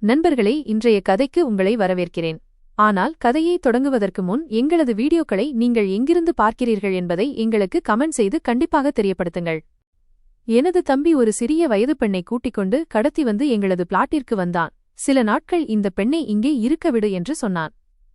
நண்பர்களே, இன்றைய கதைக்கு உங்களை வரவேற்கிறேன். ஆனால் கதையை தொடங்குவதற்கு முன் எங்களது வீடியோக்களை நீங்கள் எங்கிருந்து பார்க்கிறீர்கள் என்பதை எங்களுக்கு கமெண்ட் செய்து கண்டிப்பாக தெரியப்படுத்துங்கள். எனது தம்பி ஒரு சிறிய வயது பெண்ணை கூட்டிக் கொண்டு கடத்தி வந்து எங்களது பிளாட்டிற்கு வந்தான். சில நாட்கள் இந்த பெண்ணை இங்கே இருக்கவிடு என்று சொன்னான்.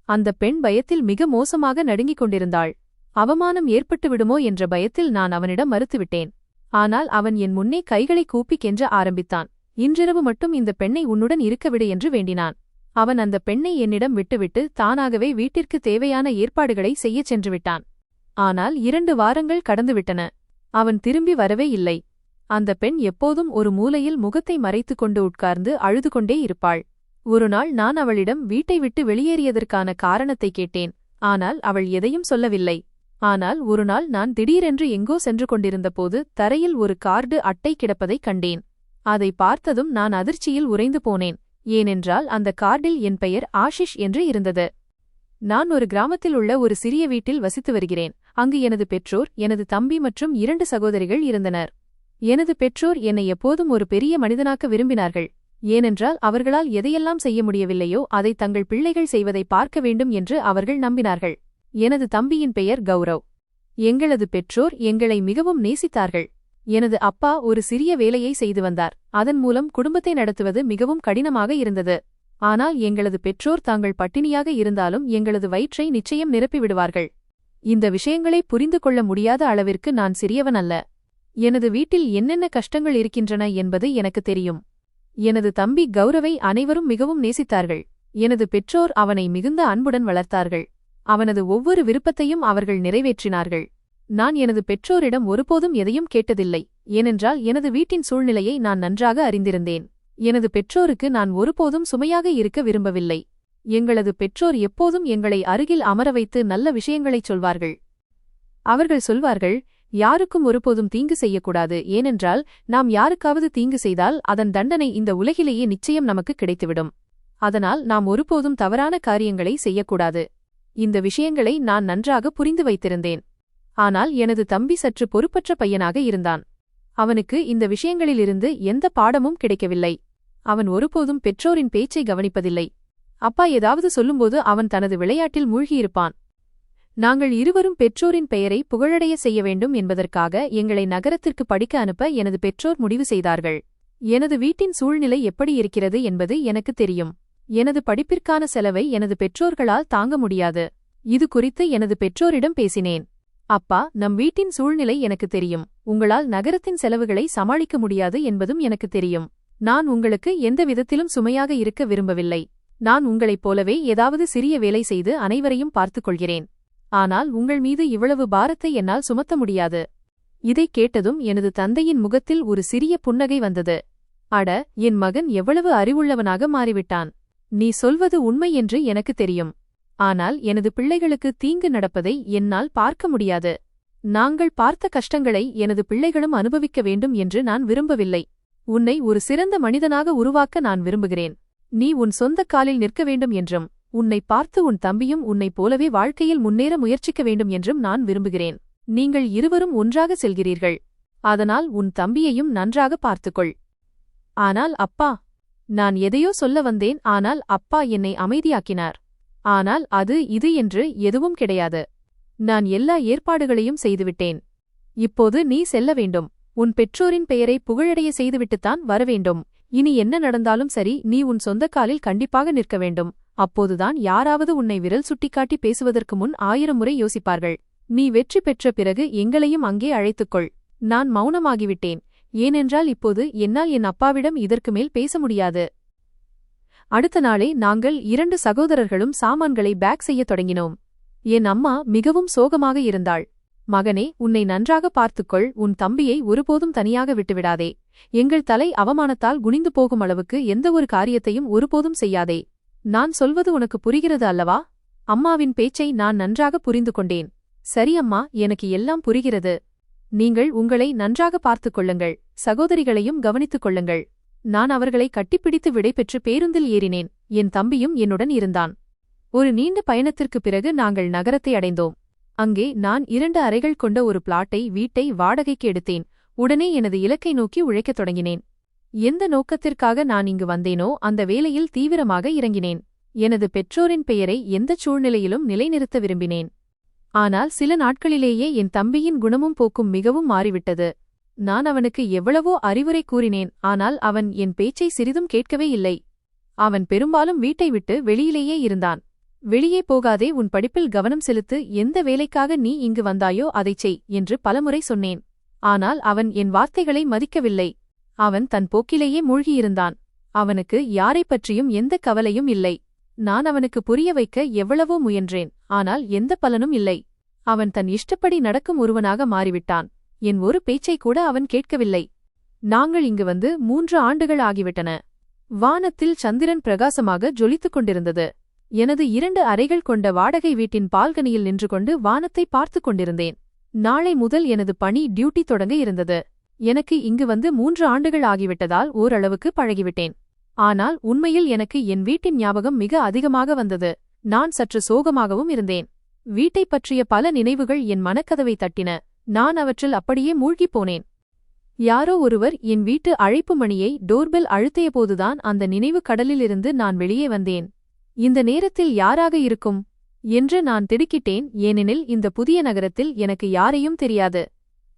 அந்த பெண் பயத்தில் மிக மோசமாக நடுங்கிக் கொண்டிருந்தாள். அவமானம் ஏற்பட்டு விடுமோ என்ற பயத்தில் நான் அவனிடம் மறுத்துவிட்டேன். ஆனால் அவன் என் முன்னே கைகளை கூப்பி கெஞ்ச ஆரம்பித்தான். இன்றிரவு மட்டும் இந்த பெண்ணை உன்னுடன் இருக்கவிடு என்று வேண்டினான். அவன் அந்த பெண்ணை என்னிடம் விட்டுவிட்டு தானாகவே வீட்டிற்கு தேவையான ஏற்பாடுகளை செய்யச் சென்றுவிட்டான். ஆனால் 2 வாரங்கள் கடந்துவிட்டன. அவன் திரும்பி வரவே இல்லை. அந்த பெண் எப்போதும் ஒரு மூலையில் முகத்தை மறைத்துக் கொண்டு உட்கார்ந்து அழுது கொண்டே இருப்பாள். ஒருநாள் நான் அவளிடம் வீட்டை விட்டு வெளியேறியதற்கான காரணத்தை கேட்டேன். ஆனால் அவள் எதையும் சொல்லவில்லை. ஆனால் ஒருநாள் நான் திடீரென்று எங்கோ சென்று கொண்டிருந்தபோது தரையில் ஒரு கார்டு அட்டை கிடப்பதைக் கண்டேன். அதை பார்த்ததும் நான் அதிர்ச்சியில் உறைந்து போனேன். ஏனென்றால் அந்த கார்டில் என் பெயர் ஆஷிஷ் என்று இருந்தது. நான் ஒரு கிராமத்தில் உள்ள ஒரு சிறிய வீட்டில் வசித்து வருகிறேன். அங்கு எனது பெற்றோர், எனது தம்பி மற்றும் 2 சகோதரிகள் இருந்தனர். எனது பெற்றோர் என்னை எப்போதும் ஒரு பெரிய மனிதனாக்க விரும்பினார்கள். ஏனென்றால் அவர்களால் எதையெல்லாம் செய்ய முடியவில்லையோ அதை தங்கள் பிள்ளைகள் செய்வதை பார்க்க வேண்டும் என்று அவர்கள் நம்பினார்கள். எனது தம்பியின் பெயர் கௌரவ். எங்களது பெற்றோர் எங்களை மிகவும் நேசித்தார்கள். எனது அப்பா ஒரு சிறிய வேலையை செய்து வந்தார். அதன் மூலம் குடும்பத்தை நடத்துவது மிகவும் கடினமாக இருந்தது. ஆனால் எங்களது பெற்றோர் தாங்கள் பட்டினியாக இருந்தாலும் எங்களது வயிற்றை நிச்சயம் நிரப்பிவிடுவார்கள். இந்த விஷயங்களை புரிந்து கொள்ள முடியாத அளவிற்கு நான் சிறியவன் அல்ல. எனது வீட்டில் என்னென்ன கஷ்டங்கள் இருக்கின்றன என்பது எனக்கு தெரியும். எனது தம்பி கௌரவை அனைவரும் மிகவும் நேசித்தார்கள். எனது பெற்றோர் அவனை மிகுந்த அன்புடன் வளர்த்தார்கள். அவனது ஒவ்வொரு விருப்பத்தையும் அவர்கள் நிறைவேற்றினார்கள். நான் எனது பெற்றோரிடம் ஒருபோதும் எதையும் கேட்டதில்லை. ஏனென்றால் எனது வீட்டின் சூழ்நிலையை நான் நன்றாக அறிந்திருந்தேன். எனது பெற்றோருக்கு நான் ஒருபோதும் சுமையாக இருக்க விரும்பவில்லை. எங்களது பெற்றோர் எப்போதும் எங்களை அருகில் அமர வைத்து நல்ல விஷயங்களைச் சொல்வார்கள். அவர்கள் சொல்வார்கள், யாருக்கும் ஒருபோதும் தீங்கு செய்யக்கூடாது. ஏனென்றால் நாம் யாருக்காவது தீங்கு செய்தால் அதன் தண்டனை இந்த உலகிலேயே நிச்சயம் நமக்கு கிடைத்துவிடும். அதனால் நாம் ஒருபோதும் தவறான காரியங்களை செய்யக்கூடாது. இந்த விஷயங்களை நான் நன்றாக புரிந்து வைத்திருந்தேன். ஆனால் எனது தம்பி சற்று பொறுப்பற்ற பையனாக இருந்தான். அவனுக்கு இந்த விஷயங்களிலிருந்து எந்த பாடமும் கிடைக்கவில்லை. அவன் ஒருபோதும் பெற்றோரின் பேச்சை கவனிப்பதில்லை. அப்பா ஏதாவது சொல்லும்போது அவன் தனது விளையாட்டில் மூழ்கியிருப்பான். நாங்கள் இருவரும் பெற்றோரின் பெயரை புகழடைய செய்ய வேண்டும் என்பதற்காக எங்களை நகரத்திற்கு படிக்க அனுப்ப எனது பெற்றோர் முடிவு செய்தார்கள். எனது வீட்டின் சூழ்நிலை எப்படி இருக்கிறது என்பது எனக்கு தெரியும். எனது படிப்பிற்கான செலவை எனது பெற்றோர்களால் தாங்க முடியாது. இது குறித்து எனது பெற்றோரிடம் பேசினேன். அப்பா, நம் வீட்டின் சூழ்நிலை எனக்கு தெரியும். உங்களால் நகரத்தின் செலவுகளை சமாளிக்க முடியாது என்பதும் எனக்கு தெரியும். நான் உங்களுக்கு எந்த விதத்திலும் சுமையாக இருக்க விரும்பவில்லை. நான் உங்களைப் போலவே ஏதாவது சிறிய வேலை செய்து அனைவரையும் பார்த்துக் கொள்கிறேன். ஆனால் உங்கள் மீது இவ்வளவு பாரத்தை என்னால் சுமத்த முடியாது. இதைக் கேட்டதும் எனது தந்தையின் முகத்தில் ஒரு சிறிய புன்னகை வந்தது. அட, என் மகன் எவ்வளவு அறிவுள்ளவனாக மாறிவிட்டான். நீ சொல்வது உண்மை என்று எனக்கு தெரியும். ஆனால் எனது பிள்ளைகளுக்கு தீங்கு நடப்பதை என்னால் பார்க்க முடியாது. நாங்கள் பார்த்த கஷ்டங்களை எனது பிள்ளைகளும் அனுபவிக்க வேண்டும் என்று நான் விரும்பவில்லை. உன்னை ஒரு சிறந்த மனிதனாக உருவாக்க நான் விரும்புகிறேன். நீ உன் சொந்த காலில் நிற்க வேண்டும் என்றும், உன்னை பார்த்து உன் தம்பியும் உன்னைப் போலவே வாழ்க்கையில் முன்னேற முயற்சிக்க வேண்டும் என்றும் நான் விரும்புகிறேன். நீங்கள் இருவரும் ஒன்றாக செல்கிறீர்கள். அதனால் உன் தம்பியையும் நன்றாக பார்த்துக்கொள். ஆனால் அப்பா, நான் எதையோ சொல்ல வந்தேன். ஆனால் அப்பா என்னை அமைதியாக்கினார். ஆனால் இது என்று எதுவும் கிடையாது. நான் எல்லா ஏற்பாடுகளையும் செய்துவிட்டேன். இப்போது நீ செல்ல வேண்டும். உன் பெற்றோரின் பெயரை புகழடைய செய்துவிட்டுத்தான் வரவேண்டும். இனி என்ன நடந்தாலும் சரி, நீ உன் சொந்த காலில் கண்டிப்பாக நிற்க வேண்டும். அப்போதுதான் யாராவது உன்னை விரல் சுட்டிக்காட்டி பேசுவதற்கு முன் 1000 முறை யோசிப்பார்கள். நீ வெற்றி பெற்ற பிறகு எங்களையும் அங்கே அழைத்துக்கொள். நான் மௌனமாகிவிட்டேன். ஏனென்றால் இப்போது என்னால் என் அப்பாவிடம் இதற்கு மேல் பேச முடியாது. அடுத்த நாளே நாங்கள் 2 சகோதரர்களும் சாமான்களை பேக் செய்யத் தொடங்கினோம். என் அம்மா மிகவும் சோகமாக இருந்தாள். மகனே, உன்னை நன்றாக பார்த்துக்கொள். உன் தம்பியை ஒருபோதும் தனியாக விட்டுவிடாதே. எங்கள் தலை அவமானத்தால் குனிந்து போகும் அளவுக்கு எந்த ஒரு காரியத்தையும் ஒருபோதும் செய்யாதே. நான் சொல்வது உனக்கு புரிகிறது அல்லவா? அம்மாவின் பேச்சை நான் நன்றாக புரிந்து கொண்டேன். சரி அம்மா, எனக்கு எல்லாம் புரிகிறது. நீங்கள் உங்களை நன்றாக பார்த்துக் கொள்ளுங்கள். சகோதரிகளையும் கவனித்துக் கொள்ளுங்கள். நான் அவர்களை கட்டிப்பிடித்து விடைபெற்று பேருந்தில் ஏறினேன். என் தம்பியும் என்னுடன் இருந்தான். ஒரு நீண்ட பயணத்திற்குப் பிறகு நாங்கள் நகரத்தை அடைந்தோம். அங்கே நான் 2 அறைகள் கொண்ட ஒரு வீட்டை வாடகைக்கு எடுத்தேன். உடனே எனது இலக்கை நோக்கி உழைக்கத் தொடங்கினேன். எந்த நோக்கத்திற்காக நான் இங்கு வந்தேனோ அந்த வேலையில் தீவிரமாக இறங்கினேன். எனது பெற்றோரின் பெயரை எந்தச் சூழ்நிலையிலும் நிலைநிறுத்த விரும்பினேன். ஆனால் சில நாட்களிலேயே என் தம்பியின் குணமும் போக்கும் மிகவும் மாறிவிட்டது. நான் அவனுக்கு எவ்வளவோ அறிவுரை கூறினேன், ஆனால் அவன் என் பேச்சை சிறிதும் கேட்கவே இல்லை. அவன் பெரும்பாலும் வீட்டை விட்டு வெளியிலேயே இருந்தான். வெளியே போகாதே, உன் படிப்பில் கவனம் செலுத்து, எந்த வேலைக்காக நீ இங்கு வந்தாயோ அதைச் செய் என்று பலமுறை சொன்னேன். ஆனால் அவன் என் வார்த்தைகளை மதிக்கவில்லை. அவன் தன் போக்கிலேயே மூழ்கியிருந்தான். அவனுக்கு யாரைப் பற்றியும் எந்த கவலையும் இல்லை. நான் அவனுக்கு புரிய வைக்க எவ்வளவோ முயன்றேன், ஆனால் எந்த பலனும் இல்லை. அவன் தன் இஷ்டப்படி நடக்கும் ஒருவனாக மாறிவிட்டான். என் ஒரு பேச்சை கூட அவன் கேட்கவில்லை. நாங்கள் இங்கு வந்து 3 ஆண்டுகள் ஆகிவிட்டன. வானத்தில் சந்திரன் பிரகாசமாக ஜொலித்துக் கொண்டிருந்தது. எனது 2 அறைகள் கொண்ட வாடகை வீட்டின் பால்கனியில் நின்று கொண்டு வானத்தை பார்த்துக் கொண்டிருந்தேன். நாளை முதல் எனது பணி டியூட்டி தொடங்க இருந்தது. எனக்கு இங்கு வந்து 3 ஆண்டுகள் ஆகிவிட்டதால் ஓரளவுக்கு பழகிவிட்டேன். ஆனால் உண்மையில் எனக்கு என் வீட்டின் ஞாபகம் மிக அதிகமாக வந்தது. நான் சற்று சோகமாகவும் இருந்தேன். வீட்டைப் பற்றிய பல நினைவுகள் என் மனக்கதவை தட்டின. நான் அவற்றில் அப்படியே மூழ்கிப் போனேன். யாரோ ஒருவர் என் வீட்டு அழைப்பு மணியை டோர்பெல் அழுத்தியபோதுதான் அந்த நினைவு கடலிலிருந்து நான் வெளியே வந்தேன். இந்த நேரத்தில் யாராக இருக்கும் என்று நான் திடுக்கிட்டேன், ஏனெனில் இந்த புதிய நகரத்தில் எனக்கு யாரையும் தெரியாது.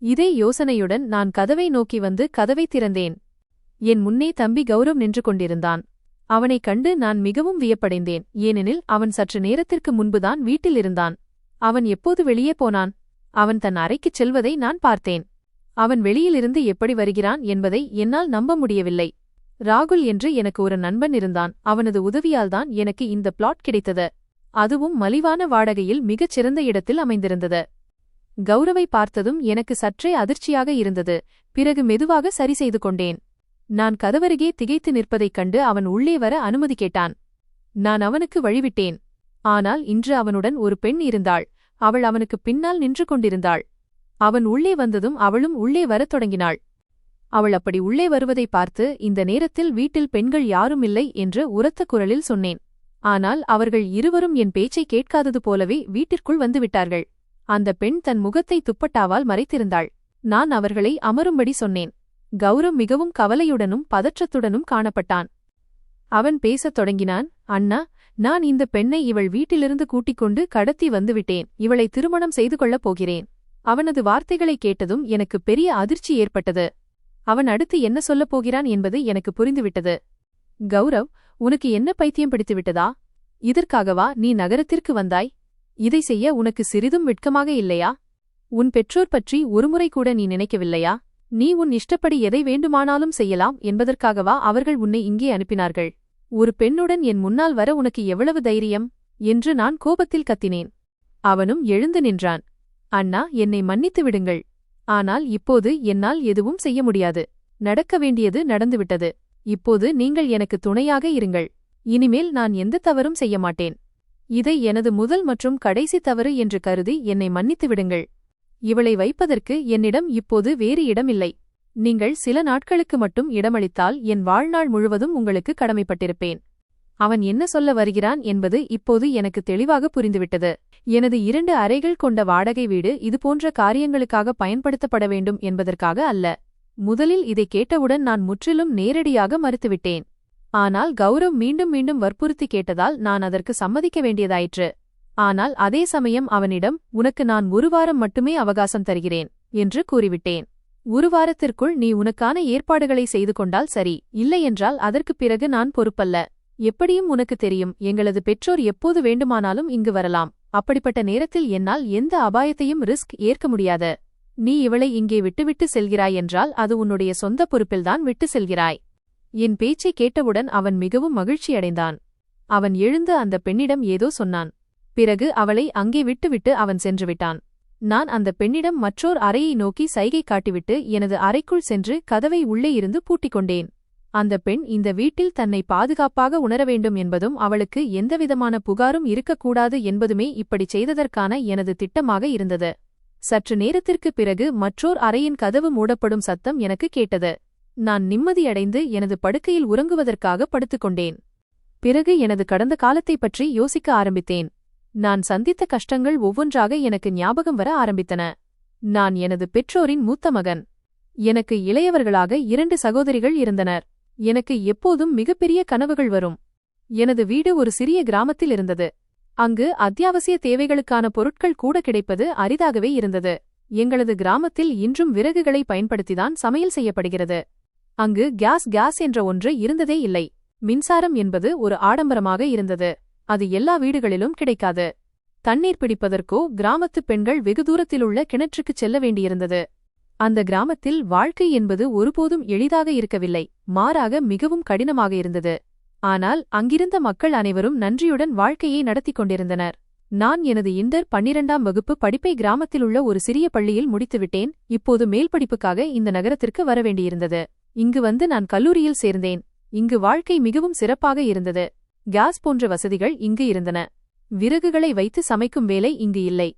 இதே யோசனையுடன் நான் கதவை நோக்கி வந்து கதவை திறந்தேன். என் முன்னே தம்பி கௌரவ் நின்று கொண்டிருந்தான். அவனைக் கண்டு நான் மிகவும் வியப்படைந்தேன், ஏனெனில் அவன் சற்று நேரத்திற்கு முன்புதான் வீட்டில் இருந்தான். அவன் எப்போது வெளியே போனான்? அவன் தன் அறைக்குச் செல்வதை நான் பார்த்தேன். அவன் வெளியிலிருந்து எப்படி வருகிறான் என்பதை என்னால் நம்ப முடியவில்லை. ராகுல் என்று எனக்கு ஒரு நண்பன் இருந்தான். அவனது உதவியால்தான் எனக்கு இந்த பிளாட் கிடைத்தது. அதுவும் மலிவான வாடகையில் மிகச் சிறந்த இடத்தில் அமைந்திருந்தது. கௌரவை பார்த்ததும் எனக்கு சற்றே அதிர்ச்சியாக இருந்தது. பிறகு மெதுவாக சரி செய்து கொண்டேன். நான் கதவருகே திகைத்து நிற்பதைக் கண்டு அவன் உள்ளே வர அனுமதி கேட்டான். நான் அவனுக்கு வழிவிட்டேன். ஆனால் இன்று அவனுடன் ஒரு பெண் இருந்தாள். அவள் அவனுக்கு பின்னால் நின்று கொண்டிருந்தாள். அவன் உள்ளே வந்ததும் அவளும் உள்ளே வரத் தொடங்கினாள். அவள் அப்படி உள்ளே வருவதை பார்த்து, இந்த நேரத்தில் வீட்டில் பெண்கள் யாரும் இல்லை என்று உரத்த குரலில் சொன்னேன். ஆனால் அவர்கள் இருவரும் என் பேச்சை கேட்காதது போலவே வீட்டிற்குள் வந்துவிட்டார்கள். அந்த பெண் தன் முகத்தை துப்பட்டாவால் மறைத்திருந்தாள். நான் அவர்களை அமரும்படி சொன்னேன். கௌரவ் மிகவும் கவலையுடனும் பதற்றத்துடனும் காணப்பட்டான். அவன் பேசத் தொடங்கினான். அண்ணா, நான் இந்த பெண்ணை இவள் வீட்டிலிருந்து கூட்டிக் கொண்டு கடத்தி வந்துவிட்டேன். இவளை திருமணம் செய்து கொள்ளப் போகிறேன். அவனது வார்த்தைகளைக் கேட்டதும் எனக்கு பெரிய அதிர்ச்சி ஏற்பட்டது. அவன் அடுத்து என்ன சொல்லப் போகிறான் என்பது எனக்கு புரிந்துவிட்டது. கௌரவ், உனக்கு என்ன பைத்தியம் பிடித்துவிட்டதா? இதற்காகவா நீ நகரத்திற்கு வந்தாய்? இதை செய்ய உனக்கு சிறிதும் வெட்கமாக இல்லையா? உன் பெற்றோர் பற்றி ஒருமுறை கூட நீ நினைக்கவில்லையா? நீ உன் இஷ்டப்படி எதை வேண்டுமானாலும் செய்யலாம் என்பதற்காகவா அவர்கள் உன்னை இங்கே அனுப்பினார்கள்? ஒரு பெண்ணுடன் என் முன்னால் வர உனக்கு எவ்வளவு தைரியம் என்று நான் கோபத்தில் கத்தினேன். அவனும் எழுந்து நின்றான். அண்ணா, என்னை மன்னித்து விடுங்கள். ஆனால் இப்போது என்னால் எதுவும் செய்ய முடியாது. நடக்க வேண்டியது நடந்துவிட்டது. இப்போது நீங்கள் எனக்கு துணையாக இருங்கள். இனிமேல் நான் எந்த தவறும் செய்ய மாட்டேன். இதை எனது முதல் மற்றும் கடைசி தவறு என்று கருதி என்னை மன்னித்து விடுங்கள். இவளை வைப்பதற்கு என்னிடம் இப்போது வேறு இடமில்லை. நீங்கள் சில நாட்களுக்கு மட்டும் இடமளித்தால் என் வாழ்நாள் முழுவதும் உங்களுக்கு கடமைப்பட்டிருப்பேன். அவன் என்ன சொல்ல வருகிறான் என்பது இப்போது எனக்கு தெளிவாக புரிந்துவிட்டது. எனது 2 அறைகள் கொண்ட வாடகை வீடு இதுபோன்ற காரியங்களுக்காக பயன்படுத்தப்பட வேண்டும் என்பதற்காக அல்ல. முதலில் இதை கேட்டவுடன் நான் முற்றிலும் நேரடியாக மறுத்துவிட்டேன். ஆனால் கௌரவ் மீண்டும் மீண்டும் வற்புறுத்தி கேட்டதால் நான் அதற்கு சம்மதிக்க வேண்டியதாயிற்று. ஆனால் அதே சமயம் அவனிடம், உனக்கு நான் 1 வாரம் மட்டுமே அவகாசம் தருகிறேன் என்று கூறிவிட்டேன். 1 வாரத்திற்குள் நீ உனக்கான ஏற்பாடுகளை செய்து கொண்டால் சரி, இல்லையென்றால் அதற்குப் பிறகு நான் பொறுப்பல்ல. எப்படியும் உனக்கு தெரியும், எங்களது பெற்றோர் எப்போது வேண்டுமானாலும் இங்கு வரலாம். அப்படிப்பட்ட நேரத்தில் என்னால் எந்த அபாயத்தையும் ரிஸ்க் ஏற்க முடியாது. நீ இவளை இங்கே விட்டுவிட்டு செல்கிறாய் என்றால் அது உன்னுடைய சொந்த பொறுப்பில்தான் விட்டு செல்கிறாய். என் பேச்சை கேட்டவுடன் அவன் மிகவும் மகிழ்ச்சியடைந்தான். அவன் எழுந்து அந்த பெண்ணிடம் ஏதோ சொன்னான். பிறகு அவளை அங்கே விட்டுவிட்டு அவன் சென்றுவிட்டான். நான் அந்த பெண்ணிடம் மற்றோர் அறையை நோக்கி சைகை காட்டிவிட்டு எனது அறைக்குள் சென்று கதவை உள்ளே இருந்து பூட்டிக் கொண்டேன். அந்த பெண் இந்த வீட்டில் தன்னை பாதுகாப்பாக உணர வேண்டும் என்பதும் அவளுக்கு எந்தவிதமான புகாரும் இருக்கக்கூடாது என்பதுமே இப்படிச் செய்ததற்கான எனது திட்டமாக இருந்தது. சற்று நேரத்திற்குப் பிறகு மற்றோர் அறையின் கதவு மூடப்படும் சத்தம் எனக்கு கேட்டது. நான் நிம்மதியடைந்து எனது படுக்கையில் உறங்குவதற்காக படுத்துக்கொண்டேன். பிறகு எனது கடந்த காலத்தைப் பற்றி யோசிக்க ஆரம்பித்தேன். நான் சந்தித்த கஷ்டங்கள் ஒவ்வொன்றாக எனக்கு ஞாபகம் வர ஆரம்பித்தன. நான் எனது பெற்றோரின் மூத்த மகன். எனக்கு இளையவர்களாக 2 சகோதரிகள் இருந்தனர். எனக்கு எப்போதும் மிகப்பெரிய கனவுகள் வரும். எனது வீடு ஒரு சிறிய கிராமத்தில் இருந்தது. அங்கு அத்தியாவசிய தேவைகளுக்கான பொருட்கள் கூட கிடைப்பது அரிதாகவே இருந்தது. எங்களது கிராமத்தில் இன்றும் விறகுகளை பயன்படுத்திதான் சமையல் செய்யப்படுகிறது. அங்கு கேஸ் என்ற ஒன்று இருந்ததே இல்லை. மின்சாரம் என்பது ஒரு ஆடம்பரமாக இருந்தது. அது எல்லா வீடுகளிலும் கிடைக்காது. தண்ணீர் பிடிப்பதற்கோ கிராமத்து பெண்கள் வெகு தூரத்திலுள்ள கிணற்றுக்குச் செல்ல வேண்டியிருந்தது. அந்த கிராமத்தில் வாழ்க்கை என்பது ஒருபோதும் எளிதாக இருக்கவில்லை, மாறாக மிகவும் கடினமாக இருந்தது. ஆனால் அங்கிருந்த மக்கள் அனைவரும் நன்றியுடன் வாழ்க்கையை நடத்திக் கொண்டிருந்தனர். நான் எனது இன்டர் 12ஆம் வகுப்பு படிப்பை கிராமத்திலுள்ள ஒரு சிறிய பள்ளியில் முடித்துவிட்டேன். இப்போது மேல் படிப்புக்காக இந்த நகரத்திற்கு வரவேண்டியிருந்தது. இங்கு வந்து நான் கல்லூரியில் சேர்ந்தேன். இங்கு வாழ்க்கை மிகவும் சிறப்பாக இருந்தது. கேஸ் போன்ற வசதிகள் இங்கு இருந்தன. விறகுகளை வைத்து சமைக்கும் வேலை இங்கு இல்லை.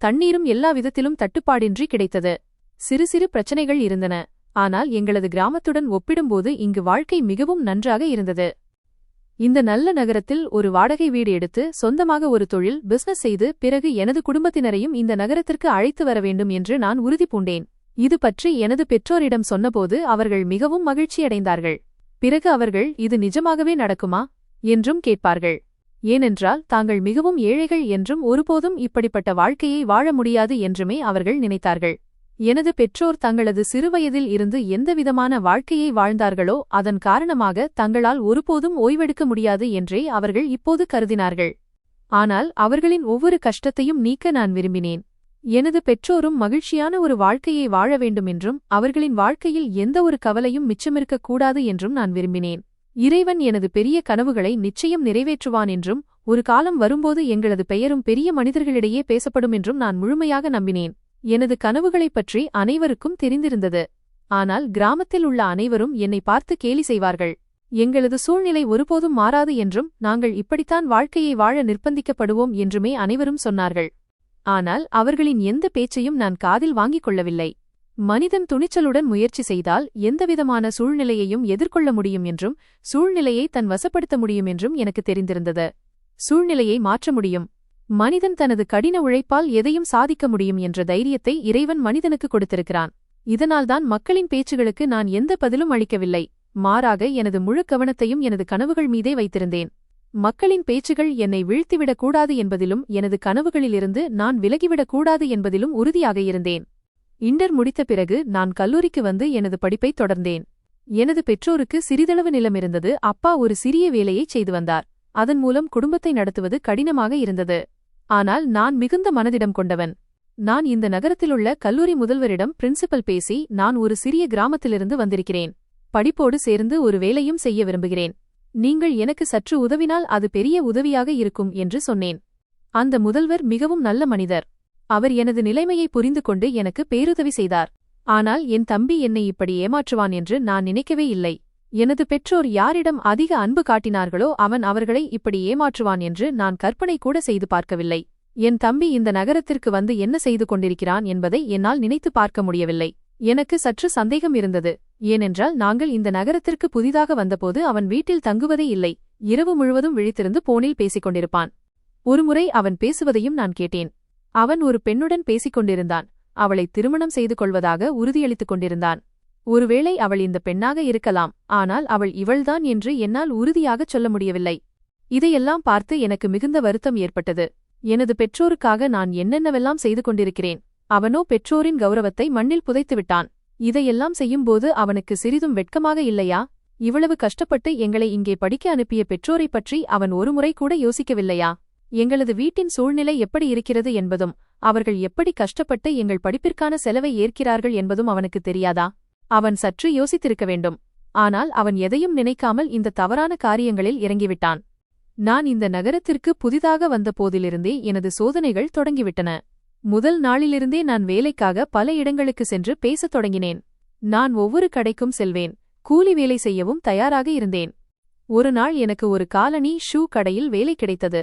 தண்ணீரும் எல்லா விதத்திலும் தட்டுப்பாடின்றி கிடைத்தது. சிறு சிறு பிரச்சனைகள் இருந்தன, ஆனால் எங்களது கிராமத்துடன் ஒப்பிடும்போது இங்கு வாழ்க்கை மிகவும் நன்றாக இருந்தது. இந்த நல்ல நகரத்தில் ஒரு வாடகை வீடு எடுத்து சொந்தமாக ஒரு தொழில் பிசினஸ் செய்து பிறகு எனது குடும்பத்தினரையும் இந்த நகரத்திற்கு அழைத்து வர வேண்டும் என்று நான் உறுதி பூண்டேன். இது பற்றி எனது பெற்றோரிடம் சொன்னபோது அவர்கள் மிகவும் மகிழ்ச்சியடைந்தார்கள். பிறகு அவர்கள் இது நிஜமாகவே நடக்குமா என்றும் கேட்பார்கள். ஏனென்றால் தாங்கள் மிகவும் ஏழைகள் என்றும் ஒருபோதும் இப்படிப்பட்ட வாழ்க்கையை வாழ முடியாது என்றுமே அவர்கள் நினைத்தார்கள். எனது பெற்றோர் தங்களது சிறுவயதில் இருந்து எந்தவிதமான வாழ்க்கையை வாழ்ந்தார்களோ அதன் காரணமாக தங்களால் ஒருபோதும் ஓய்வெடுக்க முடியாது என்றே அவர்கள் இப்போது கருதினார்கள். ஆனால் அவர்களின் ஒவ்வொரு கஷ்டத்தையும் நீக்க நான் விரும்பினேன். எனது பெற்றோரும் மகிழ்ச்சியான ஒரு வாழ்க்கையை வாழ வேண்டுமென்றும் அவர்களின் வாழ்க்கையில் எந்த ஒரு கவலையும் மிச்சமிருக்கக் கூடாது என்றும் நான் விரும்பினேன். இறைவன் எனது பெரிய கனவுகளை நிச்சயம் நிறைவேற்றுவான் என்றும் ஒரு காலம் வரும்போது எங்களது பெயரும் பெரிய மனிதர்களிடையே பேசப்படும் என்றும் நான் முழுமையாக நம்பினேன். எனது கனவுகளைப் பற்றி அனைவருக்கும் தெரிந்திருந்தது. ஆனால் கிராமத்தில் உள்ள அனைவரும் என்னை பார்த்து கேலி செய்வார்கள். எங்களது சூழ்நிலை ஒருபோதும் மாறாது என்றும் நாங்கள் இப்படித்தான் வாழ்க்கையை வாழ நிர்பந்திக்கப்படுவோம் என்றுமே அனைவரும் சொன்னார்கள். ஆனால் அவர்களின் எந்த பேச்சையும் நான் காதில் வாங்கிக் கொள்ளவில்லை. மனிதன் துணிச்சலுடன் முயற்சி செய்தால் எந்தவிதமான சூழ்நிலையையும் எதிர்கொள்ள முடியும் என்றும் சூழ்நிலையை தன் வசப்படுத்த முடியும் என்றும் எனக்கு தெரிந்திருந்தது. சூழ்நிலையை மாற்ற முடியும். மனிதன் தனது கடின உழைப்பால் எதையும் சாதிக்க முடியும் என்ற தைரியத்தை இறைவன் மனிதனுக்கு கொடுத்திருக்கிறான். இதனால்தான் மக்களின் பேச்சுகளுக்கு நான் எந்த பதிலும் அளிக்கவில்லை. மாறாக எனது முழு கவனத்தையும் எனது கனவுகள் மீதே வைத்திருந்தேன். மக்களின் பேச்சுகள் என்னை வீழ்த்திவிடக் கூடாது என்பதிலும் எனது கனவுகளிலிருந்து நான் விலகிவிடக் கூடாது என்பதிலும் உறுதியாக இருந்தேன். இன்டர் முடித்த பிறகு நான் கல்லூரிக்கு வந்து எனது படிப்பை தொடர்ந்தேன். எனது பெற்றோருக்கு சிறிதளவு நிலம் இருந்தது. அப்பா ஒரு சிறிய வேலையை செய்து வந்தார். அதன் மூலம் குடும்பத்தை நடத்துவது கடினமாக இருந்தது. ஆனால் நான் மிகுந்த மனதிடம் கொண்டவன். நான் இந்த நகரத்திலுள்ள கல்லூரி முதல்வரிடம் பிரின்சிபல் பேசி நான் ஒரு சிறிய கிராமத்திலிருந்து வந்திருக்கிறேன். படிப்போடு சேர்ந்து ஒரு வேலையும் செய்ய விரும்புகிறேன். நீங்கள் எனக்கு சற்று உதவினால் அது பெரிய உதவியாக இருக்கும் என்று சொன்னேன். அந்த முதல்வர் மிகவும் நல்ல மனிதர். அவர் எனது நிலைமையை புரிந்து கொண்டு எனக்கு பேருதவி செய்தார். ஆனால் என் தம்பி என்னை இப்படி ஏமாற்றுவான் என்று நான் நினைக்கவே இல்லை. எனது பெற்றோர் யாரிடம் அதிக அன்பு காட்டினார்களோ அவன் அவர்களை இப்படி ஏமாற்றுவான் என்று நான் கற்பனை கூட செய்து பார்க்கவில்லை. என் தம்பி இந்த நகரத்திற்கு வந்து என்ன செய்து கொண்டிருக்கிறான் என்பதை என்னால் நினைத்து பார்க்க முடியவில்லை. எனக்கு சற்று சந்தேகம் இருந்தது. ஏனென்றால் நாங்கள் இந்த நகரத்திற்கு புதிதாக வந்தபோது அவன் வீட்டில் தங்குவதே இல்லை. இரவு முழுவதும் விழித்திருந்து போனில் பேசிக் கொண்டிருப்பான். ஒருமுறை அவன் பேசுவதையும் நான் கேட்டேன். அவன் ஒரு பெண்ணுடன் பேசிக் கொண்டிருந்தான். அவளை திருமணம் செய்து கொள்வதாக உறுதியளித்துக் கொண்டிருந்தான். ஒருவேளை அவள் இந்த பெண்ணாக இருக்கலாம், ஆனால் அவள் இவள்தான் என்று என்னால் உறுதியாகச் சொல்ல முடியவில்லை. இதையெல்லாம் பார்த்து எனக்கு மிகுந்த வருத்தம் ஏற்பட்டது. எனது பெற்றோருக்காக நான் என்னென்னவெல்லாம் செய்து கொண்டிருக்கிறேன். அவனோ பெற்றோரின் கௌரவத்தை மண்ணில் புதைத்துவிட்டான். இதையெல்லாம் செய்யும்போது அவனுக்கு சிறிதும் வெட்கமாக இல்லையா? இவ்வளவு கஷ்டப்பட்டு எங்களை இங்கே படிக்க அனுப்பிய பெற்றோரைப் பற்றி அவன் ஒருமுறை கூட யோசிக்கவில்லையா? எங்களது வீட்டின் சூழ்நிலை எப்படி இருக்கிறது என்பதும் அவர்கள் எப்படி கஷ்டப்பட்டு எங்கள் படிப்பிற்கான செலவை ஏற்கிறார்கள் என்பதும் அவனுக்கு தெரியாதா? அவன் சற்று யோசித்திருக்க வேண்டும். ஆனால் அவன் எதையும் நினைக்காமல் இந்த தவறான காரியங்களில் இறங்கிவிட்டான். நான் இந்த நகரத்திற்கு புதிதாக வந்த போதிலிருந்தே எனது சோதனைகள் தொடங்கிவிட்டன. முதல் நாளிலிருந்தே நான் வேலைக்காக பல இடங்களுக்கு சென்று பேசத் தொடங்கினேன். நான் ஒவ்வொரு கடைக்கும் செல்வேன். கூலி வேலை செய்யவும் தயாராக இருந்தேன். ஒரு நாள் எனக்கு ஒரு காலணி ஷூ கடையில் வேலை கிடைத்தது.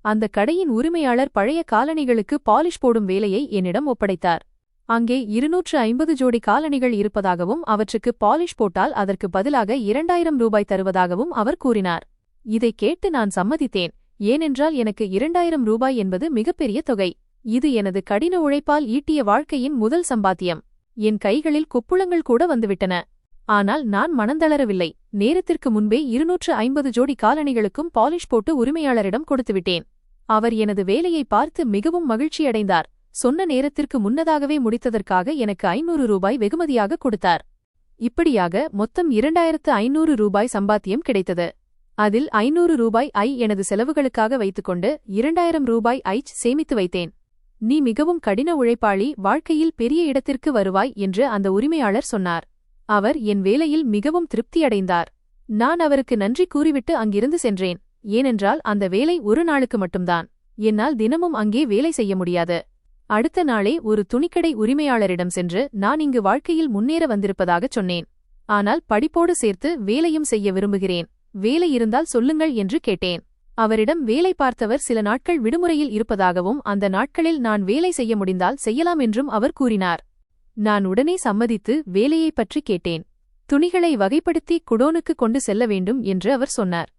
அந்த கடையின் உரிமையாளர் பழைய காலணிகளுக்கு பாலிஷ் போடும் வேலையை என்னிடம் ஒப்படைத்தார். அங்கே 250 ஜோடி காலணிகள் இருப்பதாகவும் அவற்றுக்கு பாலிஷ் போட்டால் அதற்கு பதிலாக 2000 ரூபாய் தருவதாகவும் அவர் கூறினார். இதை கேட்டு நான் சம்மதித்தேன். ஏனென்றால் எனக்கு 2000 ரூபாய் என்பது மிகப்பெரிய தொகை. இது எனது கடின உழைப்பால் ஈட்டிய வாழ்க்கையின் முதல் சம்பாத்தியம். என் கைகளில் கொப்புளங்கள் கூட வந்துவிட்டன. ஆனால் நான் மனந்தளரவில்லை. நேரத்திற்கு முன்பே 250 ஜோடி காலணிகளுக்கும் பாலிஷ் போட்டு உரிமையாளரிடம் கொடுத்துவிட்டேன். அவர் எனது வேலையை பார்த்து மிகவும் மகிழ்ச்சியடைந்தார். சொன்ன நேரத்திற்கு முன்னதாகவே முடித்ததற்காக எனக்கு 500 ரூபாய் வெகுமதியாக கொடுத்தார். இப்படியாக மொத்தம் 2500 ரூபாய் சம்பாத்தியம் கிடைத்தது. அதில் 500 ரூபாய் எனது செலவுகளுக்காக வைத்துக்கொண்டு 2000 ரூபாய் சேமித்து வைத்தேன். நீ மிகவும் கடின உழைப்பாளி, வாழ்க்கையில் பெரிய இடத்திற்கு வருவாய் என்று அந்த உரிமையாளர் சொன்னார். அவர் என் வேலையில் மிகவும் திருப்தியடைந்தார். நான் அவருக்கு நன்றி கூறிவிட்டு அங்கிருந்து சென்றேன். ஏனென்றால் அந்த வேலை ஒரு நாளுக்கு மட்டும்தான். என்னால் தினமும் அங்கே வேலை செய்ய முடியாது. அடுத்த நாளே ஒரு துணிக்கடை உரிமையாளரிடம் சென்று நான் இங்கு வாழ்க்கையில் முன்னேற வந்திருப்பதாகச் சொன்னேன். ஆனால் படிப்போடு சேர்த்து வேலையும் செய்ய விரும்புகிறேன். வேலை இருந்தால் சொல்லுங்கள் என்று கேட்டேன். அவரிடம் வேலை பார்த்தவர் சில நாட்கள் விடுமுறையில் இருப்பதாகவும் அந்த நாட்களில் நான் வேலை செய்ய முடிந்தால் செய்யலாம் என்றும் அவர் கூறினார். நான் உடனே சம்மதித்து வேலையைப் பற்றி கேட்டேன். துணிகளை வகைப்படுத்தி குடோனுக்கு கொண்டு செல்ல வேண்டும் என்று அவர் சொன்னார்.